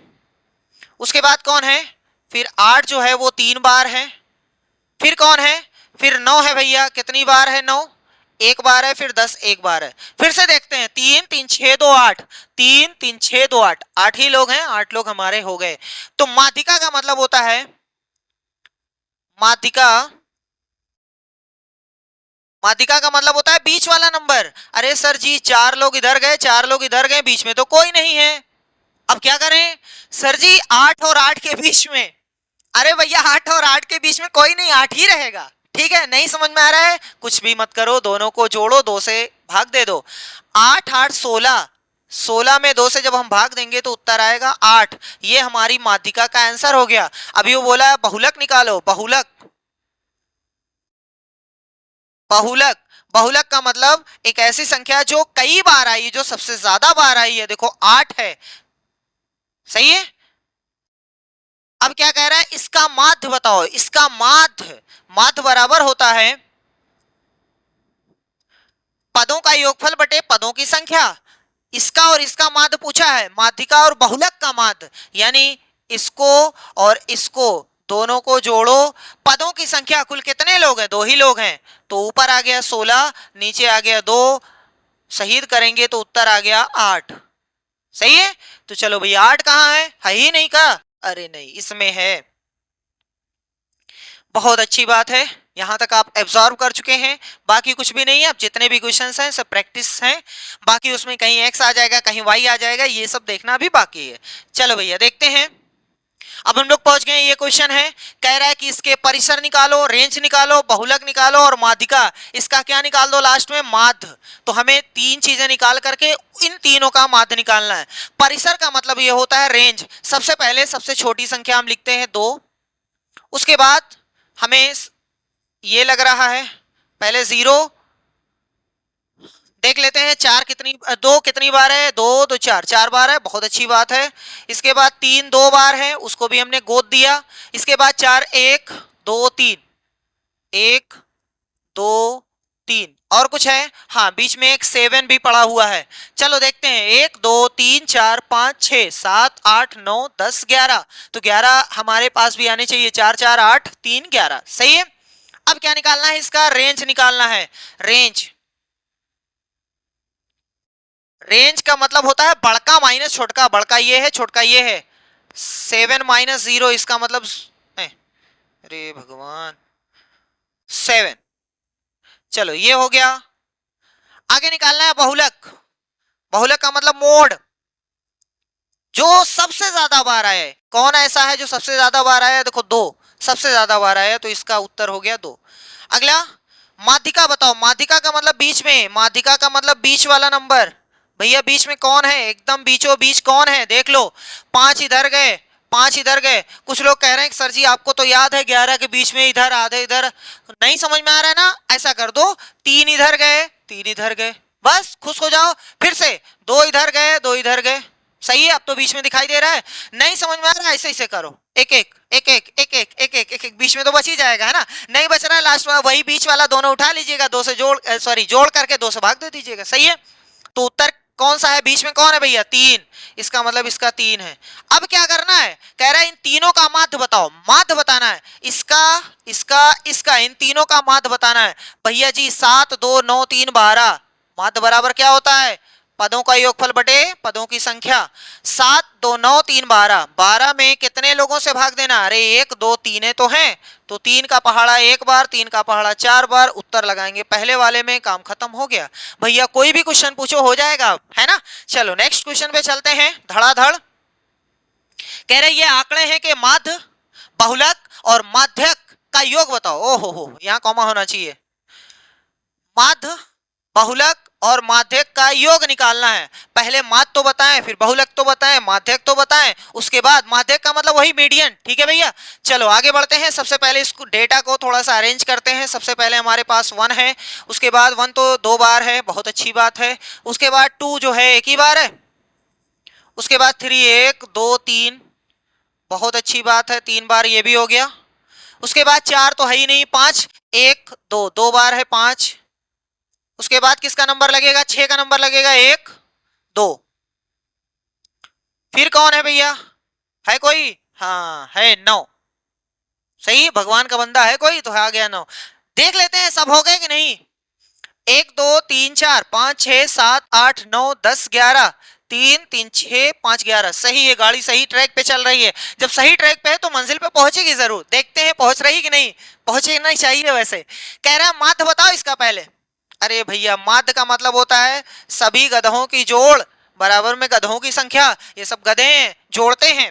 उसके बाद कौन है? फिर 8 जो है वो 3 बार है। फिर कौन है? फिर 9 है भैया, कितनी बार है? 9 एक बार है। फिर 10 एक बार है। फिर से देखते हैं, 3 3 6 2 8, 3 3 6 2 8, 8 ही लोग हैं, 8 लोग हमारे हो गए। तो माध्यिका का मतलब होता है, माध्यिका, माध्यिका का मतलब होता है बीच वाला नंबर। अरे सर जी 4 लोग इधर गए 4 लोग इधर गए, बीच में तो कोई नहीं है, अब क्या करें? सर जी 8 और 8 के बीच में, अरे भैया 8 और 8 के बीच में कोई नहीं, 8 ही रहेगा। ठीक है, नहीं समझ में आ रहा है? कुछ भी मत करो, दोनों को जोड़ो, 2 से भाग दे दो। 8 8 16, 16 में 2 से जब हम भाग देंगे तो उत्तर आएगा 8। ये हमारी माध्यिका का आंसर हो गया। अभी वो बोला बहुलक निकालो, बहुलक बहुलक, बहुलक का मतलब एक ऐसी संख्या जो कई बार आई, जो सबसे ज्यादा बार आई है, देखो 8 है, सही है। अब क्या कह रहा है, इसका माध्य बताओ, इसका माध्य, माध्य बराबर होता है पदों का योगफल बटे पदों की संख्या। इसका और इसका माध्य पूछा है, माध्यिका और बहुलक का माध्य, यानी इसको और इसको दोनों को जोड़ो, पदों की संख्या कुल कितने लोग हैं, दो ही लोग हैं, तो ऊपर आ गया 16, नीचे आ गया 2, शहीद करेंगे तो उत्तर आ गया 8, सही है। तो चलो भाई 8 कहाँ है ही नहीं का, अरे नहीं इसमें है। बहुत अच्छी बात है, यहां तक आप एब्जॉर्व कर चुके हैं, बाकी कुछ भी नहीं है। अब जितने भी क्वेश्चंस हैं सब प्रैक्टिस हैं, बाकी उसमें कहीं एक्स आ जाएगा कहीं वाई आ जाएगा, ये सब देखना भी बाकी है। चलो भैया देखते हैं। अब हम लोग पहुंच गए, ये क्वेश्चन है, कह रहा है कि इसके परिसर निकालो, रेंज निकालो, बहुलक निकालो और माध्यिका, इसका क्या निकाल दो लास्ट में, माध्य। तो हमें तीन चीजें निकाल करके इन तीनों का माध्य निकालना है। परिसर का मतलब ये होता है रेंज, सबसे पहले सबसे छोटी संख्या हम लिखते हैं 2, उसके बाद हमें ये लग रहा है पहले 0, देख लेते हैं 4 कितनी, 2 कितनी बार है, 2 तो 4, 4 बार है, बहुत अच्छी बात है। इसके बाद 3 2 बार है, उसको भी हमने गोद दिया। इसके बाद 4 1 2 3, 1 2 3, और कुछ है, हाँ बीच में एक 7 भी पड़ा हुआ है। चलो देखते हैं, 1 2 3 4 5 6 7 8 9 10 11, तो 11 हमारे पास भी आने चाहिए, 4 4 8 3 11, सही है। अब क्या निकालना है, इसका रेंज निकालना है। रेंज, रेंज का मतलब होता है बड़का माइनस छोटका, बड़का ये है छोटका ये है, 7 माइनस 0 इसका मतलब अरे भगवान 7, चलो ये हो गया। आगे निकालना है बहुलक, बहुलक का मतलब मोड, जो सबसे ज्यादा बार आया है, कौन ऐसा है जो सबसे ज्यादा बार आया है, देखो 2 सबसे ज्यादा बार आया है, तो इसका उत्तर हो गया 2। अगला माध्यिका बताओ, माध्यिका का मतलब बीच में, माध्यिका का मतलब बीच वाला नंबर, भैया बीच में कौन है, एकदम बीचों बीच कौन है, देख लो, 5 इधर गए 5 इधर गए। कुछ लोग कह रहे हैं सर जी आपको तो याद है 11 के बीच में इधर आधे इधर, नहीं समझ में आ रहा है ना, ऐसा कर दो 3 इधर गए 3 इधर गए, बस खुश हो जाओ। फिर से 2 इधर गए 2 इधर गए, सही है। अब तो बीच में दिखाई दे रहा है, नहीं समझ में आ रहा है, ऐसे ऐसे करो, एक एक एक एक एक एक एक एक एक एक, बीच में तो बच ही जाएगा है ना, नहीं बच रहा है लास्ट वाला, वही बीच वाला दोनों उठा लीजिएगा, 2 से जोड़ सॉरी जोड़ करके 2 से भाग दे दीजिएगा, सही है। तो उत्तर कौन सा है, बीच में कौन है भैया, 3, इसका मतलब इसका 3 है। अब क्या करना है, कह रहा है इन तीनों का माध्य बताओ, माध्य बताना है, इसका इसका इसका, इन तीनों का माध्य बताना है। भैया जी 7 2 9 3 12, माध्य बराबर क्या होता है, पदों का योगफल बटे पदों की संख्या। 7 2 9 3 12, 12 में कितने लोगों से भाग देना, अरे 1 2 3 तो हैं, तो 3 का पहाड़ा 1 बार, 3 का पहाड़ा 4 बार, उत्तर लगाएंगे पहले वाले में, काम खत्म हो गया। भैया कोई भी क्वेश्चन पूछो हो जाएगा, है ना। चलो नेक्स्ट क्वेश्चन पे चलते हैं धड़ाधड़। कह रहे ये आंकड़े हैं कि माध्य, बहुलक और माध्यक का योग बताओ। ओहो हो, यहाँ कॉमा होना चाहिए, माध्य बहुलक और माध्यक का योग निकालना है। पहले माध्य तो बताएं, फिर बहुलक तो बताएं, माध्यक तो बताएं, उसके बाद माध्यक का मतलब वही मीडियन, ठीक है भैया। चलो आगे बढ़ते हैं, सबसे पहले इसको डेटा को थोड़ा सा अरेंज करते हैं। सबसे पहले हमारे पास 1 है, उसके बाद 1 तो 2 बार है, बहुत अच्छी बात है। उसके बाद 2 जो है 1 ही बार है, उसके बाद 3 1 2 3, बहुत अच्छी बात है, 3 बार ये भी हो गया। उसके बाद 4 तो है ही नहीं, 5 1 2, 2 बार है 5। उसके बाद किसका नंबर लगेगा, 6 का नंबर लगेगा, 1 2। फिर कौन है भैया, है कोई, हाँ है 9, सही, भगवान का बंदा है कोई तो आ गया 9। देख लेते हैं सब हो गए कि नहीं, 1 2 3 4 5 6 7 8 9 10 11, 3 3 6 5 11, सही है, गाड़ी सही ट्रैक पे चल रही है। जब सही ट्रैक पे है तो मंजिल पे पहुंचेगी जरूर, देखते हैं पहुंच रही कि नहीं, पहुंचना ही चाहिए वैसे। कह रहा है माध्य बताओ इसका पहले, अरे भैया माध्य का मतलब होता है सभी गधों की जोड़ बराबर में गधों की संख्या, ये सब गधे हैं जोड़ते हैं।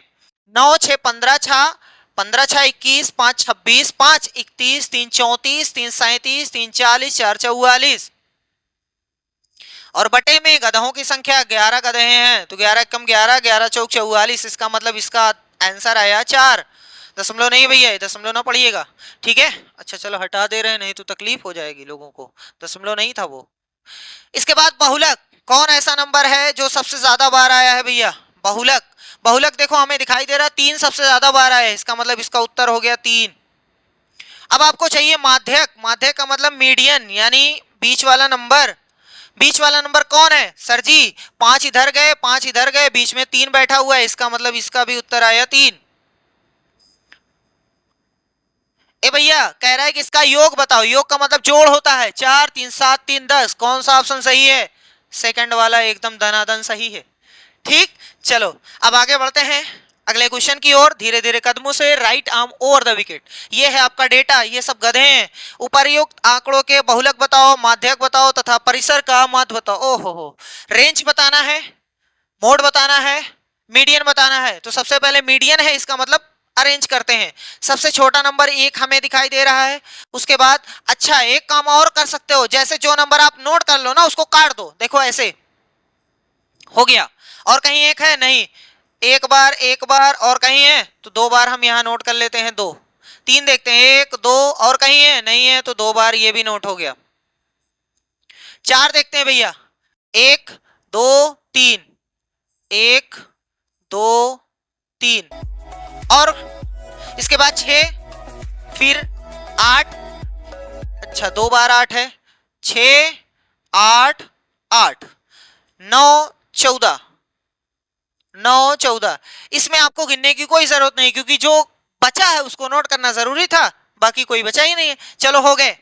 9 6 15 6 15 6 21 5 26 5 31 3 34 3 37 3 40 4 44, और बटे में गधों की संख्या 11 गधे हैं, तो 11 कम 11 11 चौक 44, इसका मतलब इसका आंसर आया 4। दशमलव नहीं भैया, ये दशमलव ना पढ़िएगा, ठीक है। अच्छा चलो हटा दे रहे हैं, नहीं तो तकलीफ हो जाएगी लोगों को, दशमलव नहीं था वो। इसके बाद बहुलक, कौन ऐसा नंबर है जो सबसे ज्यादा बार आया है भैया? बहुलक, बहुलक देखो हमें दिखाई दे रहा है 3 सबसे ज्यादा बार आया है, इसका मतलब इसका उत्तर हो गया 3। अब आपको चाहिए माध्यक, माध्यक का मतलब मीडियन यानी बीच वाला नंबर। बीच वाला नंबर कौन है सर जी? 5 इधर गए 5 इधर गए, बीच में 3 बैठा हुआ है, इसका मतलब इसका भी उत्तर आया 3। ए भैया कह रहा है कि इसका योग बताओ, योग का मतलब जोड़ होता है, 4 3 7 3 10, कौन सा ऑप्शन सही है? सेकंड वाला एकदम धनाधन सही है, ठीक। चलो अब आगे बढ़ते हैं अगले क्वेश्चन की ओर धीरे धीरे कदमों से। Right arm over the wicket, ये है आपका डेटा, ये सब गधे हैं। उपर्युक्त आंकड़ों के बहुलक बताओ, माध्यक बताओ तथा परिसर का माध्य बताओ। ओहो हो, रेंज बताना है, मोड बताना है, मीडियन बताना है। तो सबसे पहले मीडियन है, इसका मतलब अरेंज करते हैं। सबसे छोटा नंबर 1 हमें दिखाई दे रहा है। उसके बाद अच्छा एक काम और कर सकते हो, जैसे जो नंबर आप नोट कर लो ना उसको काट दो, देखो ऐसे हो गया। और कहीं एक है नहीं, एक बार और कहीं है तो 2 बार हम यहां नोट कर लेते हैं, 2 3 देखते हैं, 1 2 और कहीं है नहीं है तो 2 बार ये भी नोट हो गया। 4 देखते हैं भैया, 1 2 3, 1 2 3 और इसके बाद 6, फिर 8, अच्छा 2 बार 8 है, 6 8 8 9 14, 9 14। इसमें आपको गिनने की कोई जरूरत नहीं क्योंकि जो बचा है उसको नोट करना जरूरी था, बाकी कोई बचा ही नहीं है। चलो हो गए।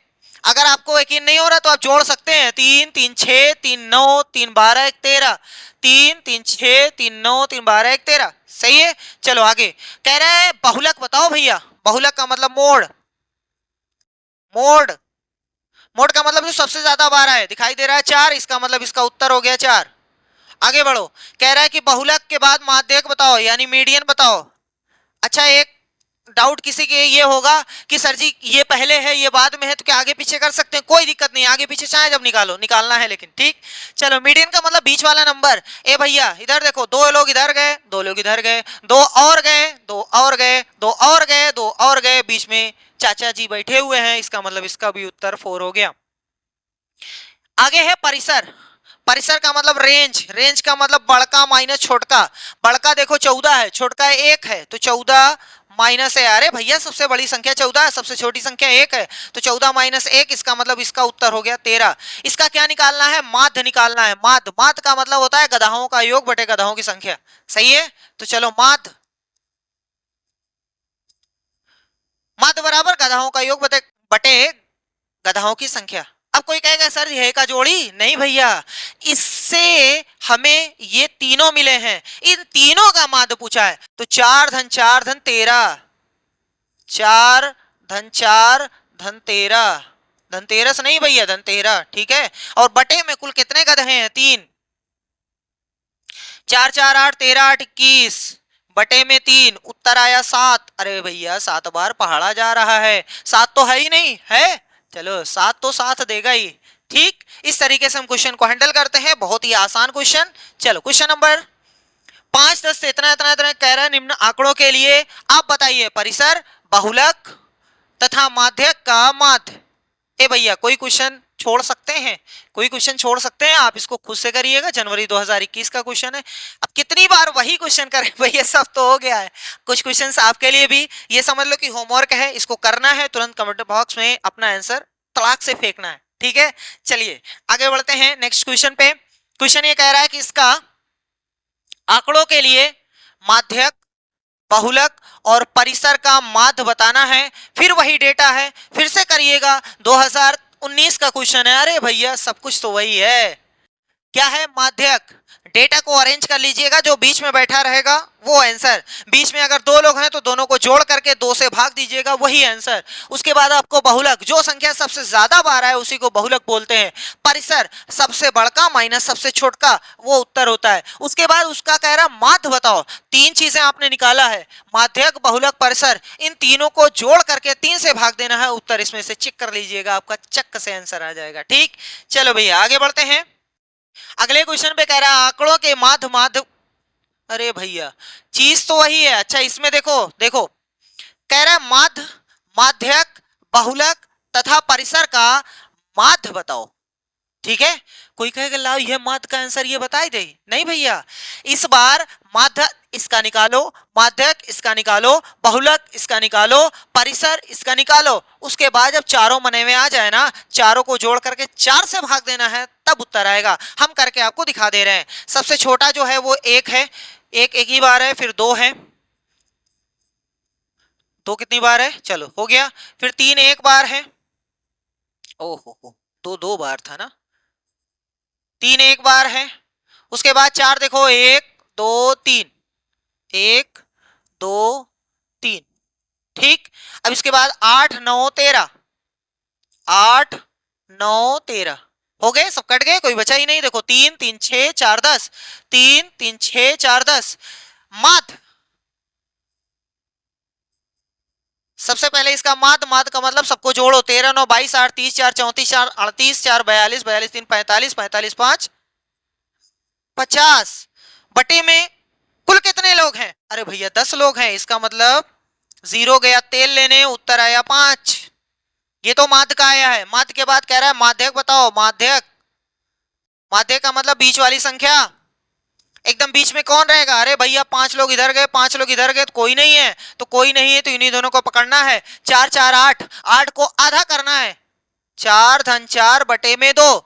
अगर आपको यकीन नहीं हो रहा तो आप जोड़ सकते हैं, 3 3 6 3 9 3 12 1 13, 3 3 6 3 9 3 12 1 13, सही है। चलो आगे कह रहे हैं बहुलक बताओ भैया, बहुलक का मतलब मोड, मोड, मोड का मतलब जो सबसे ज्यादा बार है, दिखाई दे रहा है 4, इसका मतलब इसका उत्तर हो गया 4। आगे बढ़ो, कह रहा है कि बहुलक के बाद माध्यक बताओ यानी मीडियन बताओ। अच्छा एक डाउट किसी के ये होगा कि सर जी ये पहले है ये बाद में है तो क्या आगे पीछे कर सकते हैं? कोई दिक्कत नहीं, आगे पीछे चाहे जब निकालो, निकालना है लेकिन, ठीक। चलो मीडियन का मतलब बीच वाला नंबर। ए भैया इधर देखो, 2 लोग इधर गए 2 लोग इधर गए, 2 और गए 2 और गए 2 और गए 2 और गए, बीच में चाचा जी बैठे हुए हैं, इसका मतलब इसका भी उत्तर 4 हो गया। आगे है परिसर, परिसर का मतलब रेंज, रेंज का मतलब बड़का माइनस छोटका। बड़का देखो 14 है, छोटका 1 है तो 14 माइनस है, अरे भैया सबसे बड़ी संख्या 14 है, सबसे छोटी संख्या 1 है तो 14 माइनस 1, इसका मतलब इसका उत्तर हो गया 13। इसका क्या निकालना है? माध्य निकालना है। माध्य, माध्य का मतलब होता है गधाओं का योग बटे गधाओं की संख्या, सही है। तो चलो माध्य, माध्य बराबर गधाओं का योग बटे बटे गधाओं की संख्या। अब कोई कहेगा सर ये का जोड़ी, नहीं भैया, इससे हमें ये तीनों मिले हैं, इन तीनों का माध्य पूछा है। तो 4 धन 4 धन 13, 4 धन 4 धन 13, धनतेरस नहीं भैया धनतेरह, ठीक है। और बटे में कुल कितने गधे हैं? 3, 4 4 8 13 8 21, बटे में 3, उत्तर आया 7। अरे भैया 7 बार पहाड़ा जा रहा है, 7 तो है ही नहीं है, चलो 7 तो साथ देगा ही, ठीक। इस तरीके से हम क्वेश्चन को हैंडल करते हैं, बहुत ही आसान क्वेश्चन। चलो क्वेश्चन नंबर 5 10 इतना इतना इतना कह रहा है, निम्न आंकड़ों के लिए आप बताइए परिसर, बहुलक तथा माध्यक का माध्य। ए भैया कोई क्वेश्चन छोड़ सकते हैं, कोई क्वेश्चन छोड़ सकते हैं, आप इसको खुद से करिएगा, जनवरी 2021 का क्वेश्चन है। अब कितनी बार वही क्वेश्चन करें भैया, सब तो हो गया है। कुछ क्वेश्चंस आपके लिए भी ये समझ लो कि होमवर्क है, इसको करना है, तुरंत कमेंट बॉक्स में अपना आंसर तड़ाक से फेंकना है, ठीक है। चलिए आगे बढ़ते हैं नेक्स्ट क्वेश्चन पे। क्वेश्चन ये कह रहा है कि इसका आंकड़ों के लिए माध्यक, बहुलक और परिसर का माध्य बताना है। फिर वही डेटा है, फिर से करिएगा, 2019 का क्वेश्चन है। अरे भैया सब कुछ तो वही है, क्या है? माध्यक। डेटा को अरेंज कर लीजिएगा, जो बीच में बैठा रहेगा वो आंसर। बीच में अगर 2 लोग हैं तो दोनों को जोड़ करके 2 से भाग दीजिएगा, वही आंसर। उसके बाद आपको बहुलक, जो संख्या सबसे ज्यादा बार है उसी को बहुलक बोलते हैं। परिसर, सबसे बड़का माइनस सबसे छोटका, वो उत्तर होता है। उसके बाद उसका कह रहा माध्य बताओ। 3 चीजें आपने निकाला है, माध्यक, बहुलक, परिसर, इन तीनों को जोड़ करके 3 से भाग देना है, उत्तर इसमें से चेक कर लीजिएगा, आपका चक से आंसर आ जाएगा, ठीक। चलो भैया आगे बढ़ते हैं। अगले क्वेश्चन पे कह रहा है आंकड़ों के माध्य, माध्य, अरे भैया चीज तो वही है। अच्छा इसमें देखो देखो कह रहा है माध्य, माध्यक, बहुलक तथा परिसर का माध्य बताओ। ठीक है, कोई कहेगा लाओ ये माध्य का आंसर ये बता ही दे, नहीं भैया, इस बार माध्य इसका निकालो, माध्यक इसका निकालो, बहुलक इसका निकालो, परिसर इसका निकालो, उसके बाद जब चारों मने में आ जाए ना, चारों को जोड़ करके 4 से भाग देना है तब उत्तर आएगा। हम करके आपको दिखा दे रहे हैं। सबसे छोटा जो है वो 1 है, एक ही बार है, फिर 2 है, 2 कितनी बार है, चलो हो गया, फिर 3 एक बार है, ओहो 2 बार था ना, 3 एक बार है, उसके बाद 4 देखो 1 2 3, 1 2 3, ठीक। अब इसके बाद 8 9 13, 8 9 13 हो गए, सब कट गए, कोई बचा ही नहीं। देखो 3 3 6 4 10, 3 3 6 4 10। माध्य, सबसे पहले इसका माध्य, माध्य का मतलब सबको जोड़ो, 13 9 22 8 30 4 34 4 38 4 42 42 3 45 45 5 50 बटे में कुल कितने लोग हैं? अरे भैया 10 लोग हैं, इसका मतलब 0 गया तेल लेने, उत्तर आया 5। ये तो माध्य का आया है। माध्य के बाद कह रहा है माध्यक बताओ, माध्यक, माध्यक का मतलब बीच वाली संख्या, एकदम बीच में कौन रहेगा? अरे भैया 5 लोग इधर गए, 5 लोग इधर गए, तो कोई नहीं है, तो कोई नहीं है तो इन्हीं दोनों को पकड़ना है। 4 4 8, 8 को आधा करना है, 4 धन 4 बटे में 2,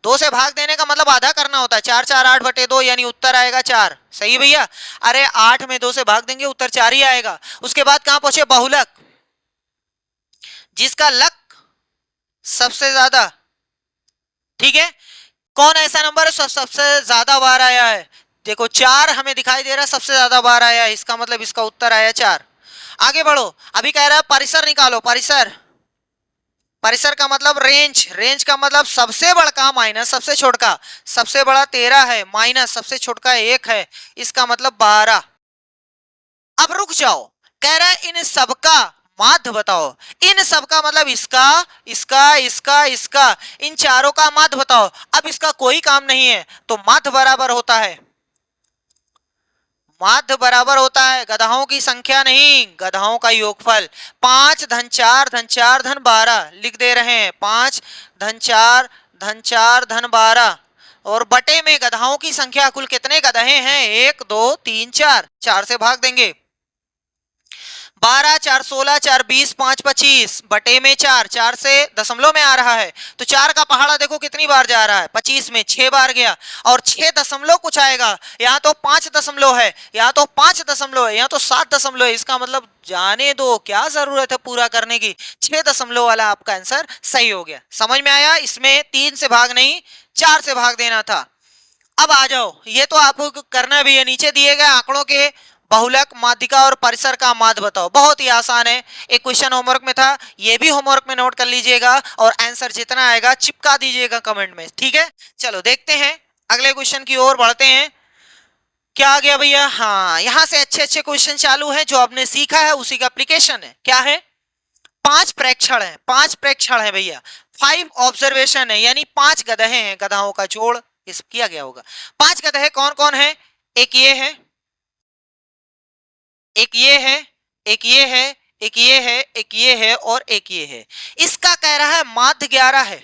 2 से भाग देने का मतलब आधा करना होता है, 4 4 8 बटे 2 यानी उत्तर आएगा 4। सही भैया, अरे 8 में 2 से भाग देंगे उत्तर 4 ही आएगा। उसके बाद कहां पहुंचे? बहुलक, जिसका लक सबसे ज्यादा, ठीक है, कौन ऐसा नंबर है सबसे ज्यादा बार आया है? देखो 4 हमें दिखाई दे रहा है सबसे ज्यादा बार आया है, इसका मतलब इसका उत्तर आया 4। आगे बढ़ो, अभी कह रहा है परिसर निकालो, परिसर, परिसर का मतलब रेंज, रेंज का मतलब सबसे बड़ा माइनस सबसे छोटा, सबसे बड़ा 13 है माइनस सबसे छोटा 1 है, इसका मतलब 12। अब रुक जाओ, कह रहा है इन सबका माध्य बताओ, इन सबका मतलब इसका इसका इसका इसका, इन चारों का माध्य बताओ। अब इसका कोई काम नहीं है तो माध्य बराबर होता है, माध्य बराबर होता है गधाओं की संख्या नहीं, गधाओं का योगफल। 5 धन 4 धन 4 धन 12 लिख दे रहे हैं, 5 धन 4 धन 4 धन 12, और बटे में गधाओं की संख्या, कुल कितने गधे हैं? 1 2 3 4, 4 से भाग देंगे, 12 4 16 4 20 5 25 बटे में 4, 4 से दशमलव में आ रहा है तो 4 का पहाड़ा देखो कितनी बार जा रहा है, 25 में 6 बार गया, और 6 दशमलव कुछ आएगा, यहाँ तो 5 दशमलव है, यहाँ तो 5 दशमलव है, यहाँ तो 7 दशमलव है, इसका मतलब जाने दो, क्या जरूरत है पूरा करने की। 6 दशमलव वाला आपका आंसर सही हो गया। समझ में आया? इसमें 3 से भाग नहीं 4 से भाग देना था। अब आ जाओ, ये तो आपको करना भी है, नीचे दिए गए आंकड़ों के बहुलक, माध्यिका और परिसर का माध्य बताओ। बहुत ही आसान है, एक क्वेश्चन होमवर्क में था, ये भी होमवर्क में नोट कर लीजिएगा और आंसर जितना आएगा चिपका दीजिएगा कमेंट में, ठीक है। चलो देखते हैं अगले क्वेश्चन की ओर बढ़ते हैं। क्या आ गया भैया? हाँ, यहां से अच्छे अच्छे क्वेश्चन चालू है, जो आपने सीखा है उसी का एप्लीकेशन है। क्या है? 5 प्रेक्षण है, 5 प्रेक्षण है भैया, 5 ऑब्जर्वेशन है, यानी 5 गधे हैं, गधाओं का जोड़ इस किया गया होगा। 5 गधे कौन कौन है? एक ये है, एक ये है, एक ये है, एक ये है, एक ये है और एक ये है। इसका कह रहा है माध्य 11 है,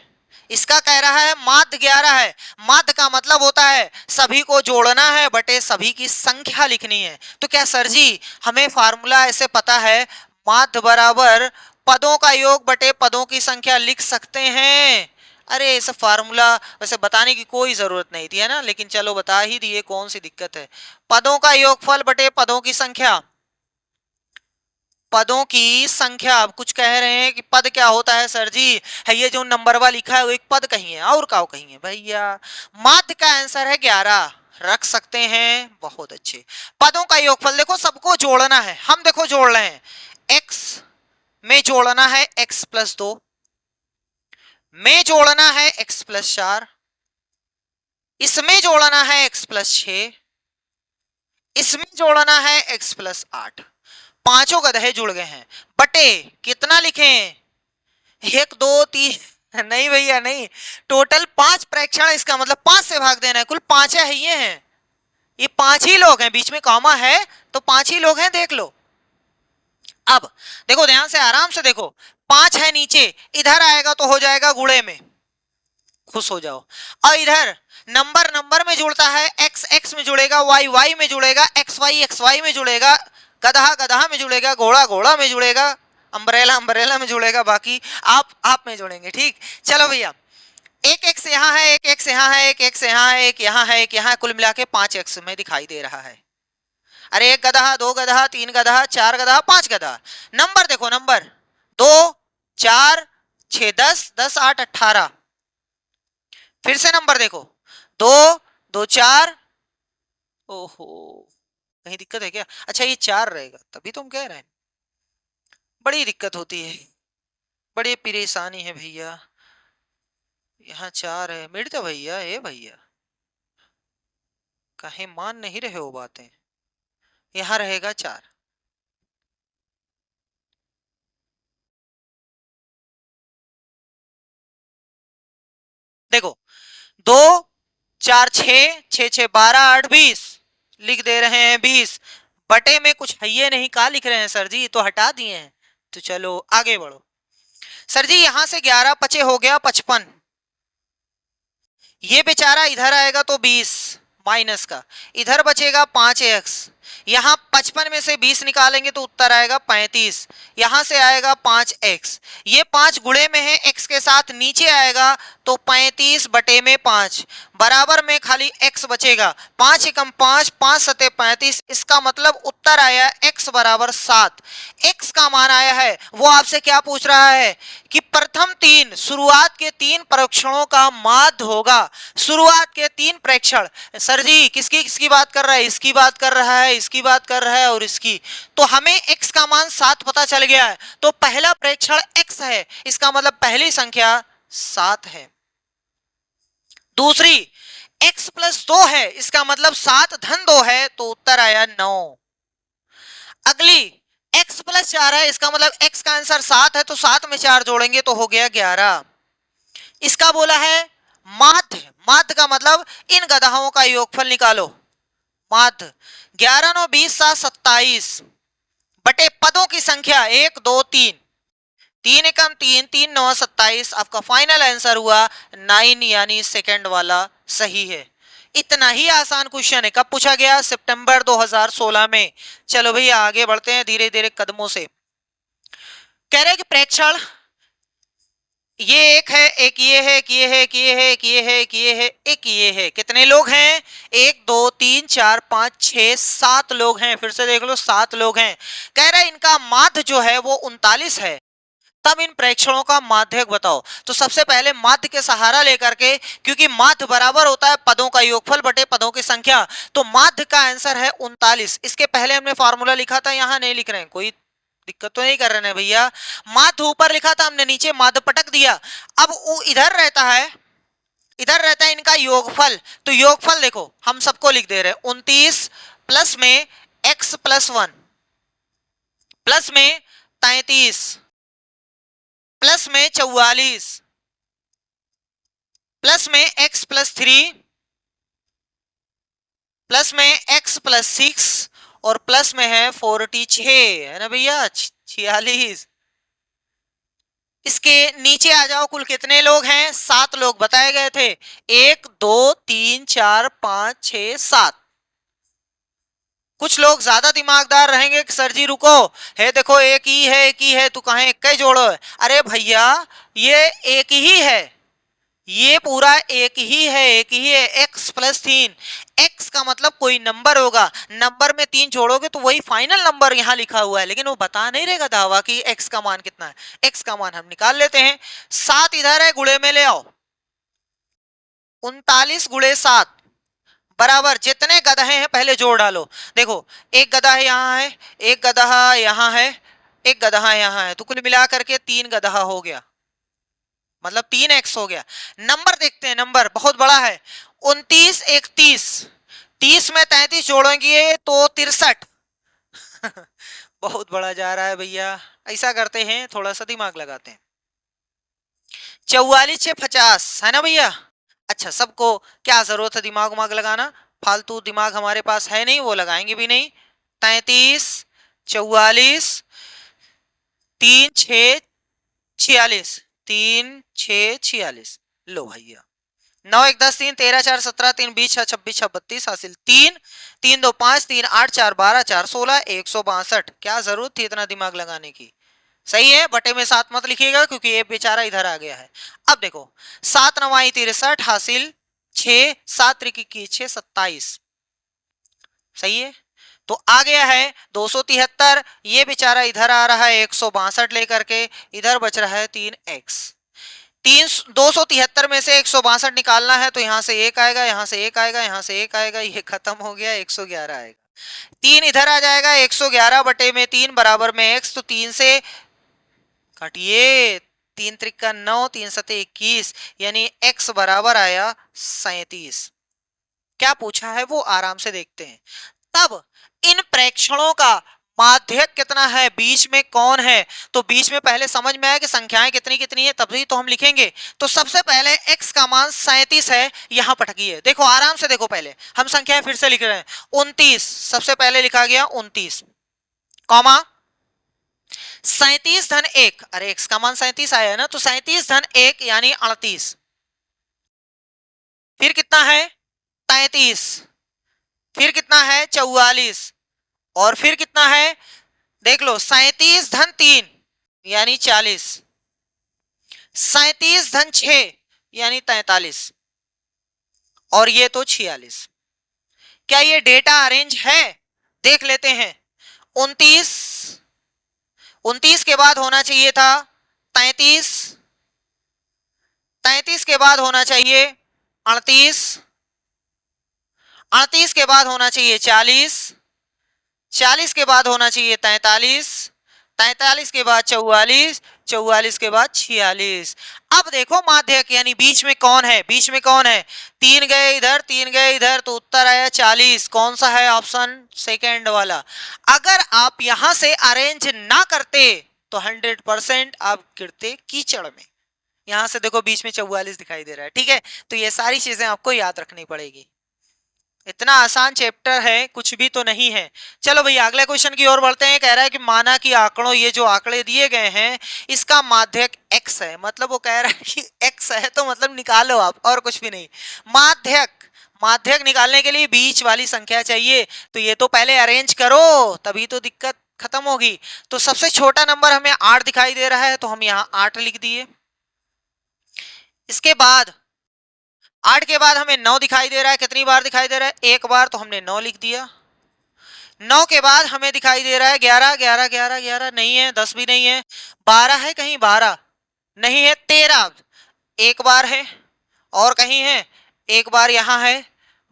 इसका कह रहा है माध्य 11 है। माध्य का मतलब होता है सभी को जोड़ना है बटे सभी की संख्या लिखनी है। तो क्या सर जी हमें फार्मूला ऐसे पता है, माध्य बराबर पदों का योग बटे पदों की संख्या लिख सकते हैं? अरे इस फार्मूला वैसे बताने की कोई जरूरत नहीं थी, है ना, लेकिन चलो बता ही दिए, कौन सी दिक्कत है। पदों का योगफल बटे पदों की संख्या, पदों की संख्या। अब कुछ कह रहे हैं कि पद क्या होता है सर जी? है ये जो नंबर वाला लिखा है वो एक पद कहीं है और क्या कहीं है भैया? माध्य का आंसर है 11, रख सकते हैं, बहुत अच्छे। पदों का योगफल देखो, सबको जोड़ना है, हम देखो जोड़ रहे हैं, x में जोड़ना है x प्लस 2, में जोड़ना है x प्लस 4, इसमें जोड़ना है x प्लस 6, इसमें जोड़ना है x प्लस 8। पांचों गधे जुड़ गए हैं, बटे कितना लिखें? 1 2 3 नहीं भैया नहीं, टोटल 5 प्रेक्षण, इसका मतलब 5 से भाग देना है, कुल 5 है, ये हैं, ये 5 ही लोग हैं, बीच में कॉमा है तो 5 ही लोग हैं, देख लो। अब देखो ध्यान से, आराम से देखो, 5 है नीचे, इधर आएगा तो हो जाएगा गुणे में, खुश हो जाओ। और इधर नंबर नंबर में जुड़ता है, एक्स एक्स में जुड़ेगा, वाई वाई में जुड़ेगा, एक्स वाई में जुड़ेगा, गधा गधा में जुड़ेगा, घोड़ा घोड़ा में जुड़ेगा, अम्ब्रेला अम्ब्रेला में जुड़ेगा, बाकी आप में जुड़ेंगे। ठीक, चलो भैया, एक एक्स यहाँ है, एक एक्स यहाँ है, एक एक्स यहाँ है, एक यहाँ है, एक यहाँ, कुल मिला के 5 एक्स में दिखाई दे रहा है। अरे एक गधा, दो गधा, तीन गधा, चार गधा, 5 गधा। नंबर देखो, नंबर 2 4 6 10 10 8 18। फिर से नंबर देखो, 2 2 4, ओहो कहीं दिक्कत है क्या? अच्छा ये 4 रहेगा, तभी तुम कह रहे हैं। बड़ी दिक्कत होती है, बड़ी परेशानी है भैया। यहाँ 4 है, मिट तो भैया, ए भैया कहीं मान नहीं रहे हो बातें। यहाँ रहेगा 4। देखो 2 4 6 6 6 12 8 20, लिख दे रहे हैं 20, बटे में कुछ है ये नहीं, कहा लिख रहे हैं सर जी, तो हटा दिए हैं। तो चलो आगे बढ़ो सर जी, यहां से 11 पचे हो गया 55, ये बेचारा इधर आएगा तो 20 माइनस का, इधर बचेगा 5x, यहाँ 55 में से 20 निकालेंगे तो उत्तर आएगा 35, यहां से आएगा 5x, ये 5 गुणे में है x के साथ, नीचे आएगा तो 35 बटे में 5, बराबर में खाली x बचेगा, 5 एकम 5, 5 सते 35, इसका मतलब उत्तर आया x बराबर 7। x का मान आया है, वो आपसे क्या पूछ रहा है कि प्रथम 3 शुरुआत के 3 परीक्षणों का माध्य होगा। शुरुआत के 3 प्रेक्षण, सर जी किसकी किसकी बात कर रहा है? इसकी बात कर रहा है, इसकी बात कर रहा है और इसकी। तो हमें x का मान 7 पता चल गया है, तो पहला प्रेक्षण x है, इसका मतलब पहली संख्या 7 है। दूसरी x प्लस 2 है, इसका मतलब 7 धन 2 है, तो उत्तर आया 9। अगली x प्लस 4 है, इसका मतलब x का आंसर 7 है, तो 7 में 4 जोड़ेंगे तो हो गया 11। इसका बोला है माध्य, माध्य का मतलब इन गधाओं का योगफल निकालो, माध्य 11 9 20 7 27 बटे पदों की संख्या 1 2 3, 3 एकम 3 3 9 27, आपका फाइनल आंसर हुआ 9, यानी सेकंड वाला सही है। इतना ही आसान क्वेश्चन है, कब पूछा गया? सितंबर 2016 में। चलो भैया आगे बढ़ते हैं धीरे धीरे कदमों से। कह रहे हैं कि प्रेक्षण ये एक है, एक ये है, एक ये है, एक ये है, एक ये है, एक ये है, एक ये है, कितने लोग हैं? 1 2 3 4 5 6 7 लोग हैं, फिर से देख लो 7 लोग हैं। कह रहे हैं इनका माध्य जो है वो 39 है, तब इन प्रेक्षणों का माध्यक बताओ। तो सबसे पहले माध्य के सहारा लेकर के, क्योंकि माध्य बराबर होता है पदों का योगफल बटे पदों की संख्या, तो माध्य का आंसर है 39। इसके पहले हमने फॉर्मूला लिखा था, यहां नहीं लिख रहे हैं, कोई दिक्कत तो नहीं कर रहे हैं भैया। माध्य ऊपर लिखा था हमने, नीचे माध्य पटक दिया। अब वो इधर रहता है, इधर रहता है इनका योगफल, तो योगफल देखो हम सबको लिख दे रहे हैं 29 प्लस में x प्लस 1 प्लस में 33 प्लस में 44 प्लस में x प्लस 3 प्लस में x प्लस 6 और प्लस में है 46, है ना भैया, 46। इसके नीचे आ जाओ, कुल कितने लोग हैं? 7 लोग बताए गए थे, 1 2 3 4 5 6 7। कुछ लोग ज्यादा दिमागदार रहेंगे कि सर जी रुको, है देखो एक ही है, एक ही है, तू कहें एक ही जोड़ो है। अरे भैया ये एक ही है, ये पूरा एक ही है, एक ही है, x प्लस 3, x का मतलब कोई नंबर होगा, नंबर में 3 जोड़ोगे तो वही फाइनल नंबर यहाँ लिखा हुआ है, लेकिन वो बता नहीं रहेगा दावा कि x का मान कितना है। x का मान हम निकाल लेते हैं, 7 इधर है, गुणे में ले आओ, 39 गुणे 7 बराबर जितने गधे हैं पहले जोड़ डालो। देखो एक गधा यहाँ है, एक गधा यहाँ है, एक गधा यहाँ है, तो कुल मिला करके 3 गधा हो गया, मतलब 3x हो गया। नंबर देखते हैं, नंबर बहुत बड़ा है, 29 31, 30 में 33 जोड़ेंगे तो 63 बहुत बड़ा जा रहा है भैया। ऐसा करते हैं, थोड़ा सा दिमाग लगाते हैं, 44 से 50 है ना भैया। अच्छा सबको क्या जरूरत है दिमाग उमाग लगाना, फालतू दिमाग हमारे पास है नहीं, वो लगाएंगे भी नहीं। 33 44 3 6 46, 3 6 46। लो भैया 9 1 10 3 13 4 17 3 20 6 26 6 32 हासिल 3 3 2 5 3 8 4 12 4 16 162। क्या जरूरत थी इतना दिमाग लगाने की। सही है, बटे में 7 मत लिखिएगा क्योंकि ये बेचारा इधर आ गया है। अब देखो 7 9 63 हासिल 6 7 3 21 6 27। सही है, तो आ गया है 273। ये बेचारा इधर आ रहा है 162 लेकर के, इधर बच रहा है 3x। 273 में से 162 निकालना है तो यहां से एक आएगा, यहां से एक आएगा, यहां से एक आएगा, ये खत्म हो गया, 111 आएगा। 3 इधर आ जाएगा, 111 बटे में 3 बराबर में x, तो 3 से काटिए, 3 त्रिका 9 3 सते 21, यानी x बराबर आया 37। क्या पूछा है वो आराम से देखते हैं। तब इन प्रेक्षणों का माध्यक कितना है, बीच में कौन है, तो बीच में पहले समझ में आया कि संख्याएं कितनी कितनी है तभी तो हम लिखेंगे। तो सबसे पहले x का मान 37 है, यहां पटकिए, देखो आराम से देखो, पहले हम संख्याएं फिर से लिख रहे हैं। 29 सबसे पहले लिखा गया 29, कॉमा 37 धन 1, अरे x का मान 37 आया है ना, तो 37 धन 1 यानी 38। फिर कितना है 33, फिर कितना है 44, और फिर कितना है देख लो 37 धन 3 यानी 40, 37 धन 6 यानी 43, और ये तो 46। क्या ये डेटा अरेंज है, देख लेते हैं। 29 29 के बाद होना चाहिए था 33, 33 के बाद होना चाहिए 38, 38 के बाद होना चाहिए 40, 40 के बाद होना चाहिए 43, 43 के बाद 44, 44 के बाद 46। अब देखो माध्यक यानी बीच में कौन है, बीच में कौन है, 3 गए इधर 3 गए इधर, तो उत्तर आया 40। कौन सा है, ऑप्शन सेकेंड वाला। अगर आप यहां से अरेंज ना करते तो 100% आप गिरते कीचड़ में। यहां से देखो बीच में 44 दिखाई दे रहा है, ठीक है, तो ये सारी चीजें आपको याद रखनी पड़ेगी। इतना आसान चैप्टर है, कुछ भी तो नहीं है। चलो भैया अगले क्वेश्चन की ओर बढ़ते हैं। कह रहा है कि माना कि आंकड़ों, ये जो आंकड़े दिए गए हैं इसका माध्यक x है, मतलब वो कह रहा है कि x है तो मतलब निकालो आप, और कुछ भी नहीं। माध्यक, माध्यक निकालने के लिए बीच वाली संख्या चाहिए, तो ये तो पहले अरेंज करो तभी तो दिक्कत खत्म होगी। तो सबसे छोटा नंबर हमें 8 दिखाई दे रहा है, तो हम यहाँ 8 लिख दिए। इसके बाद 8 के बाद हमें 9 दिखाई दे रहा है, कितनी बार दिखाई दे रहा है, एक बार, तो हमने 9 लिख दिया। 9 के बाद हमें दिखाई दे रहा है 11, 11 11 11 नहीं है, 10 भी नहीं है, 12 है कहीं, 12 नहीं है, 13 एक बार है, और कहीं है एक बार यहाँ है,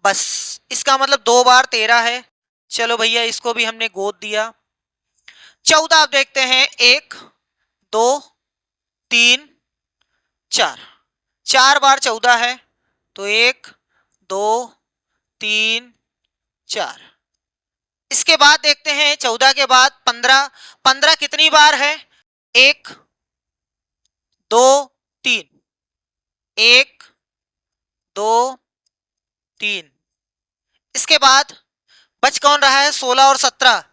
बस इसका मतलब 2 बार 13 है। चलो भैया इसको भी हमने गोद दिया। 14 आप देखते हैं, 1 2 3 4, 4 बार 14 है, तो 1 2 3 4। इसके बाद देखते हैं 14 के बाद 15, 15 कितनी बार है, 1 2 3, 1 2 3। इसके बाद बच कौन रहा है, 16 और 17,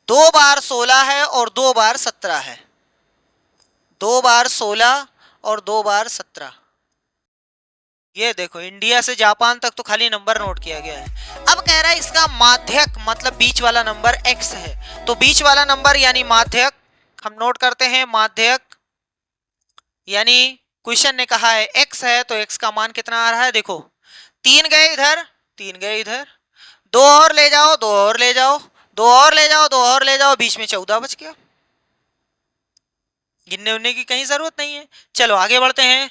2 बार 16 है और 2 बार 17 है, 2 बार 16 और 2 बार 17। ये देखो इंडिया से जापान तक तो खाली नंबर नोट किया गया है। अब कह रहा है इसका माध्यक मतलब बीच वाला नंबर x है, तो बीच वाला नंबर यानी माध्यक हम नोट करते हैं। माध्यक यानी क्वेश्चन ने कहा है x है, तो x का मान कितना आ रहा है, देखो 3 गए इधर 3 गए इधर, 2 और ले जाओ 2 और ले जाओ 2 और ले जाओ 2 और ले जाओ, बीच में 14 बच गया। गिनने उनने की कहीं जरूरत नहीं है। चलो आगे बढ़ते हैं।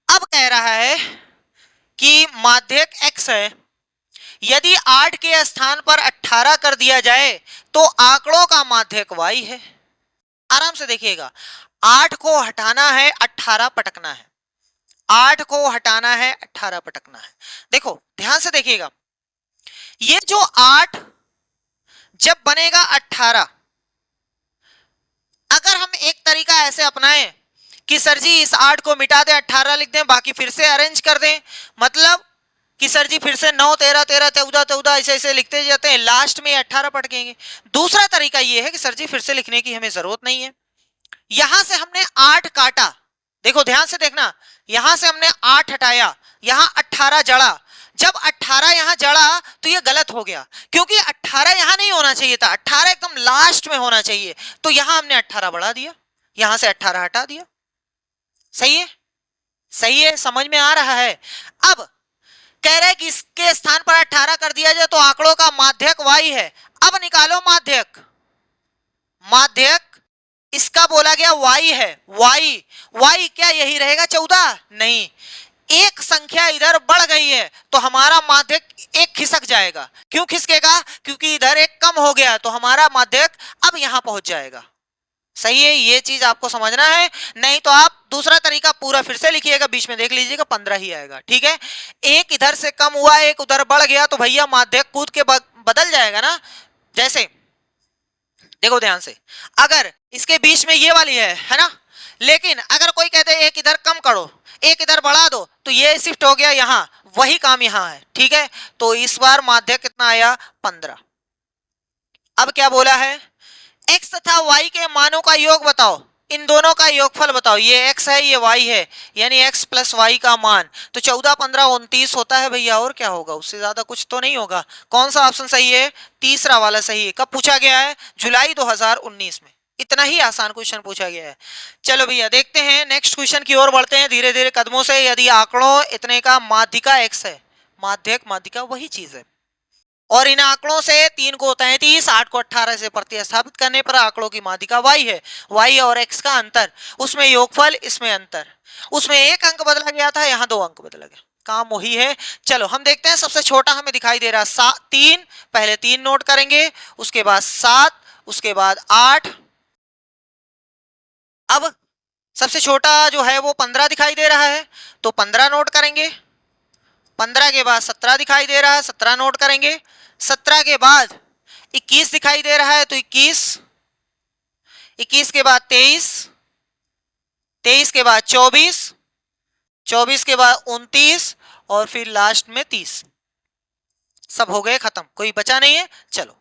अब कह रहा है कि माध्यक x है, यदि 8 के स्थान पर 18 कर दिया जाए तो आंकड़ों का माध्यक y है। आराम से देखिएगा, 8 को हटाना है 18 पटकना है, 8 को हटाना है 18 पटकना है। देखो ध्यान से देखिएगा, ये जो 8 जब बनेगा 18, अगर हम एक तरीका ऐसे अपनाएं कि सर जी इस 8 को मिटा दें 18 लिख दें बाकी फिर से अरेंज कर दें, मतलब कि सर जी फिर से 9 13 13 14 14 ऐसे ऐसे लिखते जाते हैं, लास्ट में 18 पटकेंगे। दूसरा तरीका ये है कि सर जी फिर से लिखने की हमें जरूरत नहीं है, यहां से हमने 8 काटा, देखो ध्यान से देखना, यहां से हमने 8 हटाया, यहां 18 जड़ा। जब 18 यहां जड़ा तो ये गलत हो गया, क्योंकि 18 यहां नहीं होना चाहिए था, 18 एकदम लास्ट में होना चाहिए, तो यहां हमने 18 बढ़ा दिया, यहां से 18 हटा दिया। सही है, सही है, समझ में आ रहा है। अब कह रहे हैं कि इसके स्थान पर 18 कर दिया जाए तो आंकड़ों का माध्यक y है। अब निकालो माध्यक, माध्यक इसका बोला गया y है, y क्या यही रहेगा 14? नहीं, एक संख्या इधर बढ़ गई है तो हमारा माध्यक एक खिसक जाएगा। क्यों खिसकेगा? क्योंकि इधर एक कम हो गया तो हमारा माध्यक अब यहां पहुंच जाएगा। सही है, ये चीज आपको समझना है, नहीं तो आप दूसरा तरीका पूरा फिर से लिखिएगा, बीच में देख लीजिएगा 15 ही आएगा। ठीक है, एक इधर से कम हुआ, एक उधर बढ़ गया तो भैया माध्यक कूद के बदल जाएगा ना। जैसे देखो ध्यान से, अगर इसके बीच में ये वाली है ना, लेकिन अगर कोई कहते हैं एक इधर कम करो एक इधर बढ़ा दो तो ये शिफ्ट हो गया यहां, वही काम यहां है। ठीक है, तो इस बार माध्यक कितना आया? 15। अब क्या बोला है? x तथा y के मानों का योग बताओ, इन दोनों का योगफल बताओ। ये x है, ये y है, यानी x प्लस y का मान। तो 14 15 29 होता है भैया, और क्या होगा? उससे ज्यादा कुछ तो नहीं होगा। कौन सा ऑप्शन सही है? तीसरा वाला सही है। कब पूछा गया है? जुलाई 2019 में। इतना ही आसान क्वेश्चन पूछा गया है। चलो भैया देखते हैं, नेक्स्ट क्वेश्चन की ओर बढ़ते हैं धीरे धीरे कदमों से। यदि आंकड़ों इतने का माध्यिका x है, माध्यक माध्यिका वही चीज है, और इन आंकड़ों से 3 को 33, 8 को 18 से प्रतिस्थापित करने पर आंकड़ों की माध्यिका y है, y और x का अंतर, उसमें योगफल, इसमें अंतर, उसमें एक अंक बदला गया था, यहाँ 2 अंक बदला गया, काम वही है। चलो हम देखते हैं, सबसे छोटा हमें दिखाई दे रहा है 3, पहले 3 नोट करेंगे, उसके बाद 7, उसके बाद 8। अब सबसे छोटा जो है वो 15 दिखाई दे रहा है, तो 15 नोट करेंगे। 15 के बाद 17 दिखाई दे रहा है, 17 नोट करेंगे। 17 के बाद 21 दिखाई दे रहा है, तो 21। 21 के बाद 23, 23 के बाद 24, 24 के बाद 29, और फिर लास्ट में 30। सब हो गए खत्म, कोई बचा नहीं है। चलो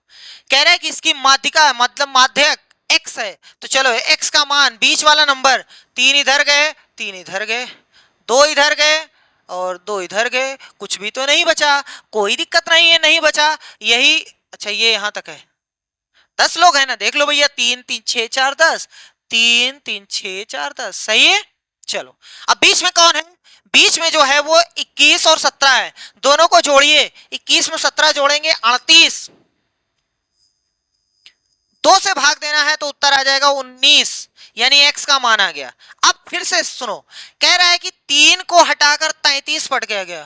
कह रहा है कि इसकी माध्यिका मतलब माध्यक x है, तो चलो x का मान, बीच वाला नंबर, 3 इधर गए 3 इधर गए, 2 इधर गए और 2 इधर गए, कुछ भी तो नहीं बचा, कोई दिक्कत नहीं है, नहीं बचा यही। अच्छा ये यहां तक है, 10 लोग हैं ना, देख लो भैया, 3 3 6 4 10, 3 3 6 4 10, सही है। चलो अब बीच में कौन है? बीच में जो है वो 21 और 17 है, दोनों को जोड़िए, 21 में 17 जोड़ेंगे 38, 2 से भाग देना है तो उत्तर आ जाएगा 19, यानी x का मान आ गया। अब फिर से सुनो, कह रहा है कि 3 को हटाकर 33 पटका गया,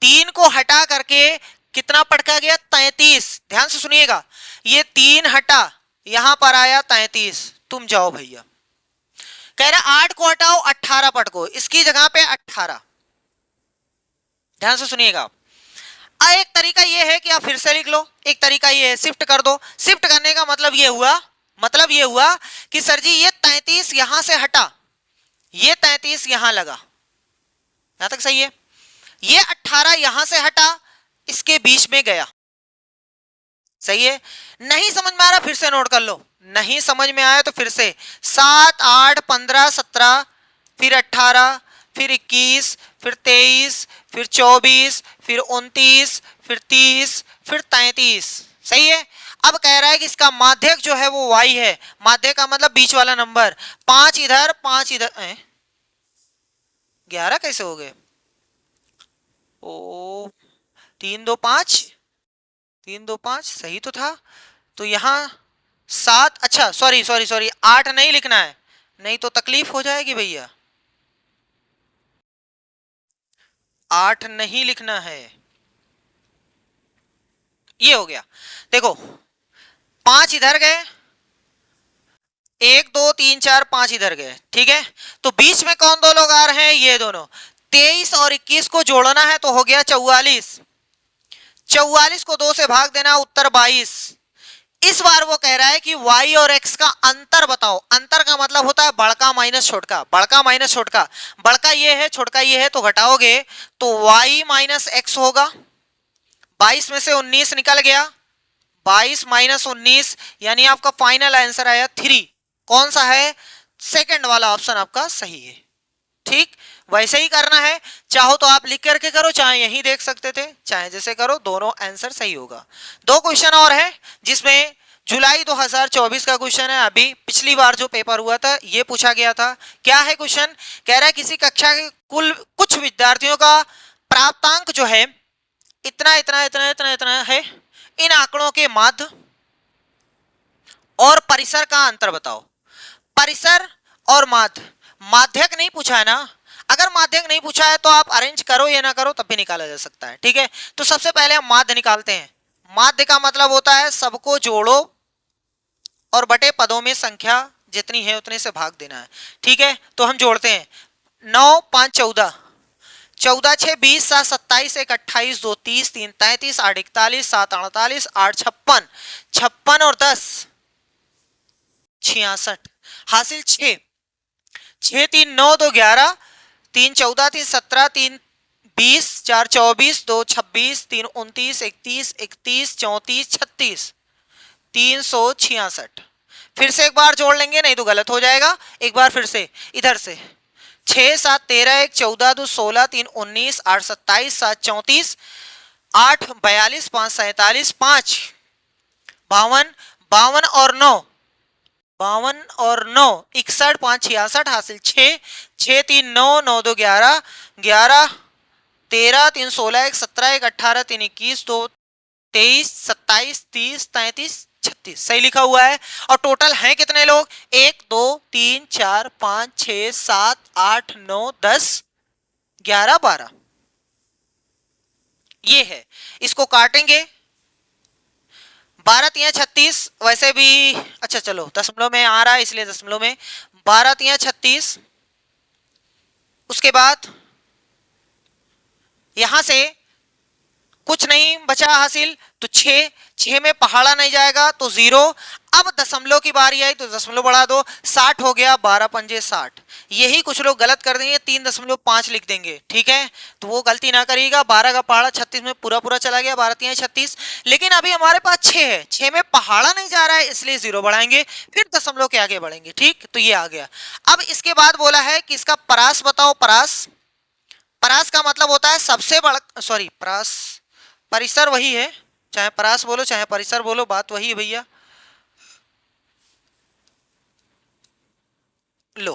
3 को हटा करके कितना पटका गया? 33। ध्यान से सुनिएगा, ये 3 हटा, यहां पर आया 33, तुम जाओ भैया। कह रहा 8 को हटाओ 18 पटको, इसकी जगह पे 18। ध्यान से सुनिएगा, एक तरीका ये है कि आप फिर से लिख लो, एक तरीका ये है शिफ्ट कर दो। शिफ्ट करने का मतलब ये हुआ कि सर जी ये 33 यहां से हटा, ये 33 यहां लगा, यहां तक सही है। ये 18 यहां से हटा, इसके बीच में गया, सही है। नहीं समझ में आ रहा फिर से नोट कर लो, नहीं समझ में आया तो फिर से 7 8 15 17, फिर 18, फिर 21, फिर 23, फिर 24, फिर 29, फिर 30, फिर 33, सही है। अब कह रहा है कि इसका माध्यक जो है वो y है, माध्यक का मतलब बीच वाला नंबर, 5 इधर 5 इधर, 11 कैसे हो गए? ओ 3 2 5, 3 2 5 सही तो था, तो यहां 7, अच्छा सॉरी 8 नहीं लिखना है, नहीं तो तकलीफ हो जाएगी भैया, 8 नहीं लिखना है, ये हो गया। देखो 5 इधर गए, 1 2 3 4 5 इधर गए, ठीक है। तो बीच में कौन 2 लोग आ रहे हैं? ये दोनों। 23 और 21 को जोड़ना है तो हो गया 44, 44 को 2 से भाग देना, उत्तर 22, इस बार वो कह रहा है कि y और x का अंतर बताओ। अंतर का मतलब होता है बड़का माइनस छोटका, बड़का माइनस छोटका। बड़का ये है, छोटका ये है, तो घटाओगे तो y माइनस एक्स होगा। 22 में से 19 निकल गया, 22 माइनस 19 यानी आपका फाइनल आंसर आया 3। कौन सा है? सेकंड वाला ऑप्शन आपका सही है। ठीक, वैसे ही करना है। चाहो तो आप लिख करके करो, चाहे यही देख सकते थे, चाहे जैसे करो, दोनों आंसर सही होगा। दो क्वेश्चन और है जिसमें जुलाई 2024 का क्वेश्चन है। अभी पिछली बार जो पेपर हुआ था ये पूछा गया था। क्या है क्वेश्चन? कह रहा है किसी कक्षा के कुल कुछ विद्यार्थियों का प्राप्तांक जो है इतना इतना इतना इतना इतना है, इन आंकड़ों के माध्य और परिसर का अंतर बताओ। परिसर और माध्य, माध्यक नहीं पूछा है ना। अगर माध्यक नहीं पूछा है तो आप अरेंज करो या ना करो तब भी निकाला जा सकता है। ठीक है, तो सबसे पहले हम माध्य निकालते हैं। माध्य का मतलब होता है सबको जोड़ो और बटे पदों में संख्या जितनी है उतने से भाग देना है। ठीक है, तो हम जोड़ते हैं। 9 5 14, 14 6 20, 7 27, 1 28, 2 30, 3 33, 8 41, 7 48, 8 56, 56 और 10 66, हासिल 6, 6 3 9 2 11, 3 14, 3 17, 3 20, 4 24, 2 26, 3 29, 31 31, 34 36, 366। फिर से एक बार जोड़ लेंगे नहीं तो गलत हो जाएगा। एक बार फिर से इधर से 6 7 13, 1 14, 2 16, 3 19, 8 27, 7 34, 8 42, 5 47, 5 52, 52 और 9 52 और 9 61, 5 66, हासिल 6, 6 3 9 9 2 11, 11 13, 3 16, 1 17, 1 18, 3 21, 2 23, 27, 30, 33, 36 सही लिखा हुआ है। और टोटल हैं कितने लोग? 1 2 3 4 5 6 7 8 9 10 11 12, ये है। इसको काटेंगे, 12 3 36, वैसे भी अच्छा चलो दशमलव में आ रहा है इसलिए दशमलव में, 12 3 36। उसके बाद यहां से कुछ नहीं बचा हासिल, तो 6 6 में पहाड़ा नहीं जाएगा तो 0। अब दशमलव की बारी आई तो दशमलव बढ़ा दो, 60 हो गया, 12 पंजे 60। यही कुछ लोग गलत कर देंगे, 3.5 लिख देंगे। ठीक है, तो वो गलती ना करिएगा। 12 का पहाड़ा 36 में पूरा पूरा चला गया, 12 3 36। लेकिन अभी हमारे पास 6 है, 6 में पहाड़ा नहीं जा रहा है इसलिए 0 बढ़ाएंगे, फिर दशमलव के आगे बढ़ेंगे। ठीक, तो ये आ गया। अब इसके बाद बोला है कि इसका परास बताओ। परास, परास का मतलब होता है सबसे बड़ा, सॉरी परास, परिसर वही है, चाहे परास बोलो चाहे परिसर बोलो, बात वही है भैया। लो,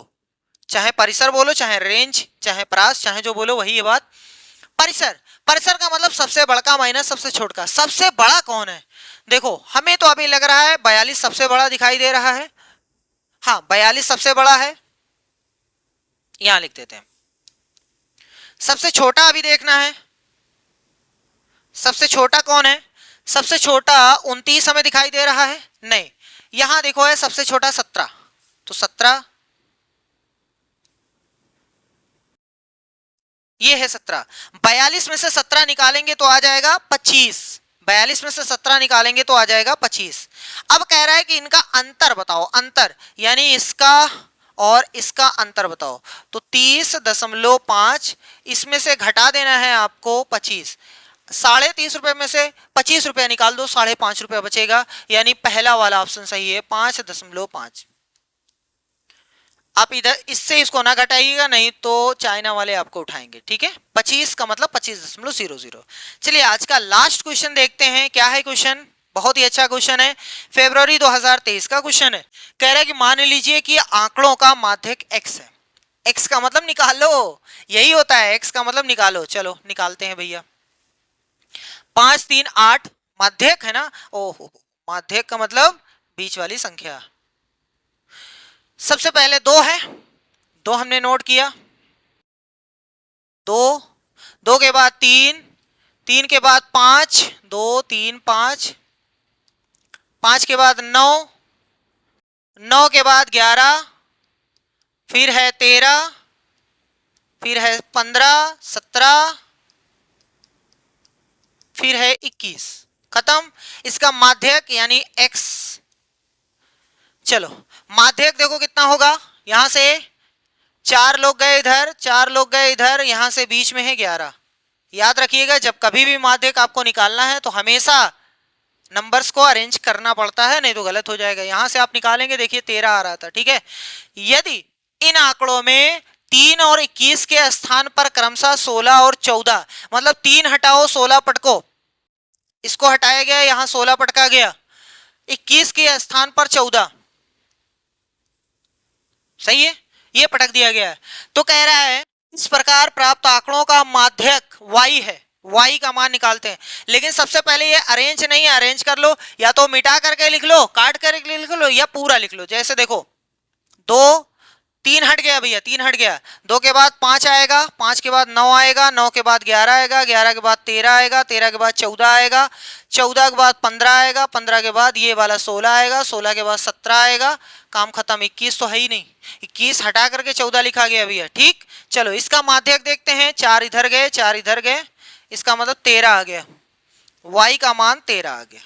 चाहे परिसर बोलो चाहे रेंज चाहे परास, चाहे जो बोलो वही है बात। परिसर, परिसर का मतलब सबसे बड़का माइनस सबसे छोटका। सबसे बड़ा कौन है? देखो हमें तो अभी लग रहा है 42 सबसे बड़ा दिखाई दे रहा है। हाँ 42 सबसे बड़ा है, यहां लिख देते हैं। सबसे छोटा अभी देखना है, सबसे छोटा कौन है? सबसे छोटा 29 हमें दिखाई दे रहा है, नहीं। यहां देखो है सबसे छोटा 17, तो 17 ये है 17। 42 में से 17 निकालेंगे तो आ जाएगा 25। 42 में से 17 निकालेंगे तो आ जाएगा 25। अब कह रहा है कि इनका अंतर बताओ। अंतर यानी इसका और इसका अंतर बताओ। तो 30.5, इसमें से घटा देना है आपको 25। 30.5 रुपए में से 25 रुपया निकाल दो, 5.5 रुपया बचेगा, यानी पहला वाला ऑप्शन सही है, 5.5। आप इधर इससे इसको ना घटाइएगा नहीं तो चाइना वाले आपको उठाएंगे। ठीक है, 25 का मतलब 25.00। चलिए आज का लास्ट क्वेश्चन देखते हैं। क्या है क्वेश्चन? बहुत ही अच्छा क्वेश्चन है, फरवरी 2023 का क्वेश्चन है। कह रहा है कि मान लीजिए कि आंकड़ों का माध्यक x है। x का मतलब निकालो, यही होता है, x का मतलब निकालो। चलो निकालते हैं भैया। 5 3 8 माध्यक है ना। ओहो, माध्यक का मतलब बीच वाली संख्या। सबसे पहले 2 है, 2 हमने नोट किया। 2, 2 के बाद 3, 3 के बाद 5, 2 3 5, 5 के बाद 9, 9 के बाद 11, फिर है 13, फिर है 15 17, फिर है 21। खत्म। इसका माध्यक यानी x, चलो माध्यक देखो कितना होगा, यहां से 4 लोग गए इधर, 4 लोग गए इधर, यहां से बीच में है 11। याद रखिएगा जब कभी भी माध्यक आपको निकालना है तो हमेशा नंबर्स को अरेंज करना पड़ता है, नहीं तो गलत हो जाएगा। यहां से आप निकालेंगे, देखिए 13 आ रहा था, ठीक है। यदि इन आंकड़ों में 3 और 21 के स्थान पर क्रमशः 16 और 14, मतलब 3 हटाओ 16 पटको, इसको हटाया गया, यहां 16 पटका गया, 21 के स्थान पर 14, सही है, ये पटक दिया गया है। तो कह रहा है इस प्रकार प्राप्त आंकड़ों का माध्यक y है, y का मान निकालते हैं। लेकिन सबसे पहले ये अरेंज नहीं है, अरेंज कर लो, या तो मिटा करके लिख लो, काट करके लिख लो, या पूरा लिख लो। जैसे देखो 2, 3 हट गया भैया, 3 हट गया, 2 के बाद 5 आएगा, 5 के बाद 9 आएगा, 9 के बाद 11 आएगा, 11 के बाद 13 आएगा, 13 के बाद 14 आएगा, 14 के बाद 15 आएगा, 15 के बाद ये वाला 16 आएगा, 16 के बाद 17 आएगा, काम खत्म। 21 तो है ही नहीं, 21 हटा करके 14 लिखा गया भैया, ठीक। चलो इसका माध्यक देखते हैं, 4 इधर गए, 4 इधर गए, इसका मतलब 13 आ गया, y का मान 13 आ गया।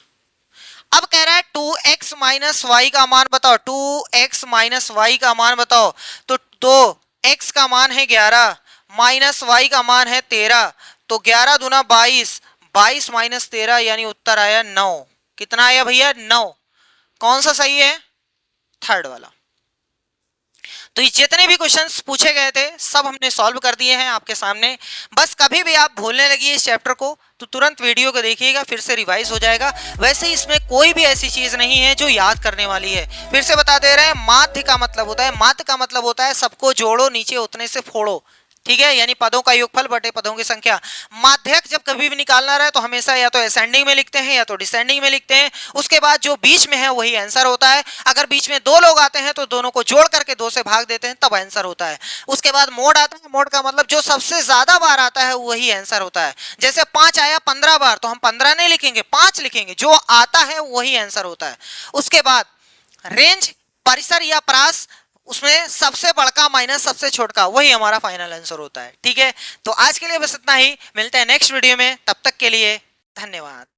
अब कह रहा है 2x माइनस वाई का मान बताओ, 2x माइनस वाई का मान बताओ। तो 2x का मान है 11 माइनस वाई का मान है 13, तो 11 दूना 22, 22 माइनस 13 यानी उत्तर आया 9। कितना आया भैया, 9। कौन सा सही है, थर्ड वाला। तो ये जितने भी क्वेश्चंस पूछे गए थे सब हमने सॉल्व कर दिए हैं आपके सामने। बस कभी भी आप भूलने लगी इस चैप्टर को तो तुरंत वीडियो को देखिएगा, फिर से रिवाइज हो जाएगा। वैसे ही इसमें कोई भी ऐसी चीज नहीं है जो याद करने वाली है। फिर से बता दे रहे हैं, माध्य का मतलब होता है, माध्य का मतलब होता है सबको जोड़ो नीचे उतने से फोड़ो, ठीक है, यानी पदों का योगफल बटे पदों की संख्या। माध्यक जब कभी भी निकालना रहे तो हमेशा या तो असेंडिंग में लिखते हैं या तो डिसेंडिंग में लिखते हैं, उसके बाद जो बीच में है वही आंसर होता है। अगर बीच में 2 लोग आते हैं तो दोनों को जोड़ करके 2 से भाग देते हैं, तब आंसर होता है। उसके बाद मोड आता है, मोड का मतलब जो सबसे ज्यादा बार आता है वही आंसर होता है। जैसे 5 आया 15 बार तो हम 15 नहीं लिखेंगे, 5 लिखेंगे, जो आता है वही आंसर होता है। उसके बाद रेंज, परिसर या प्रास, उसमें सबसे बड़का माइनस सबसे छोटका, वही हमारा फाइनल आंसर होता है, ठीक है। तो आज के लिए बस इतना ही, मिलते हैं नेक्स्ट वीडियो में, तब तक के लिए धन्यवाद।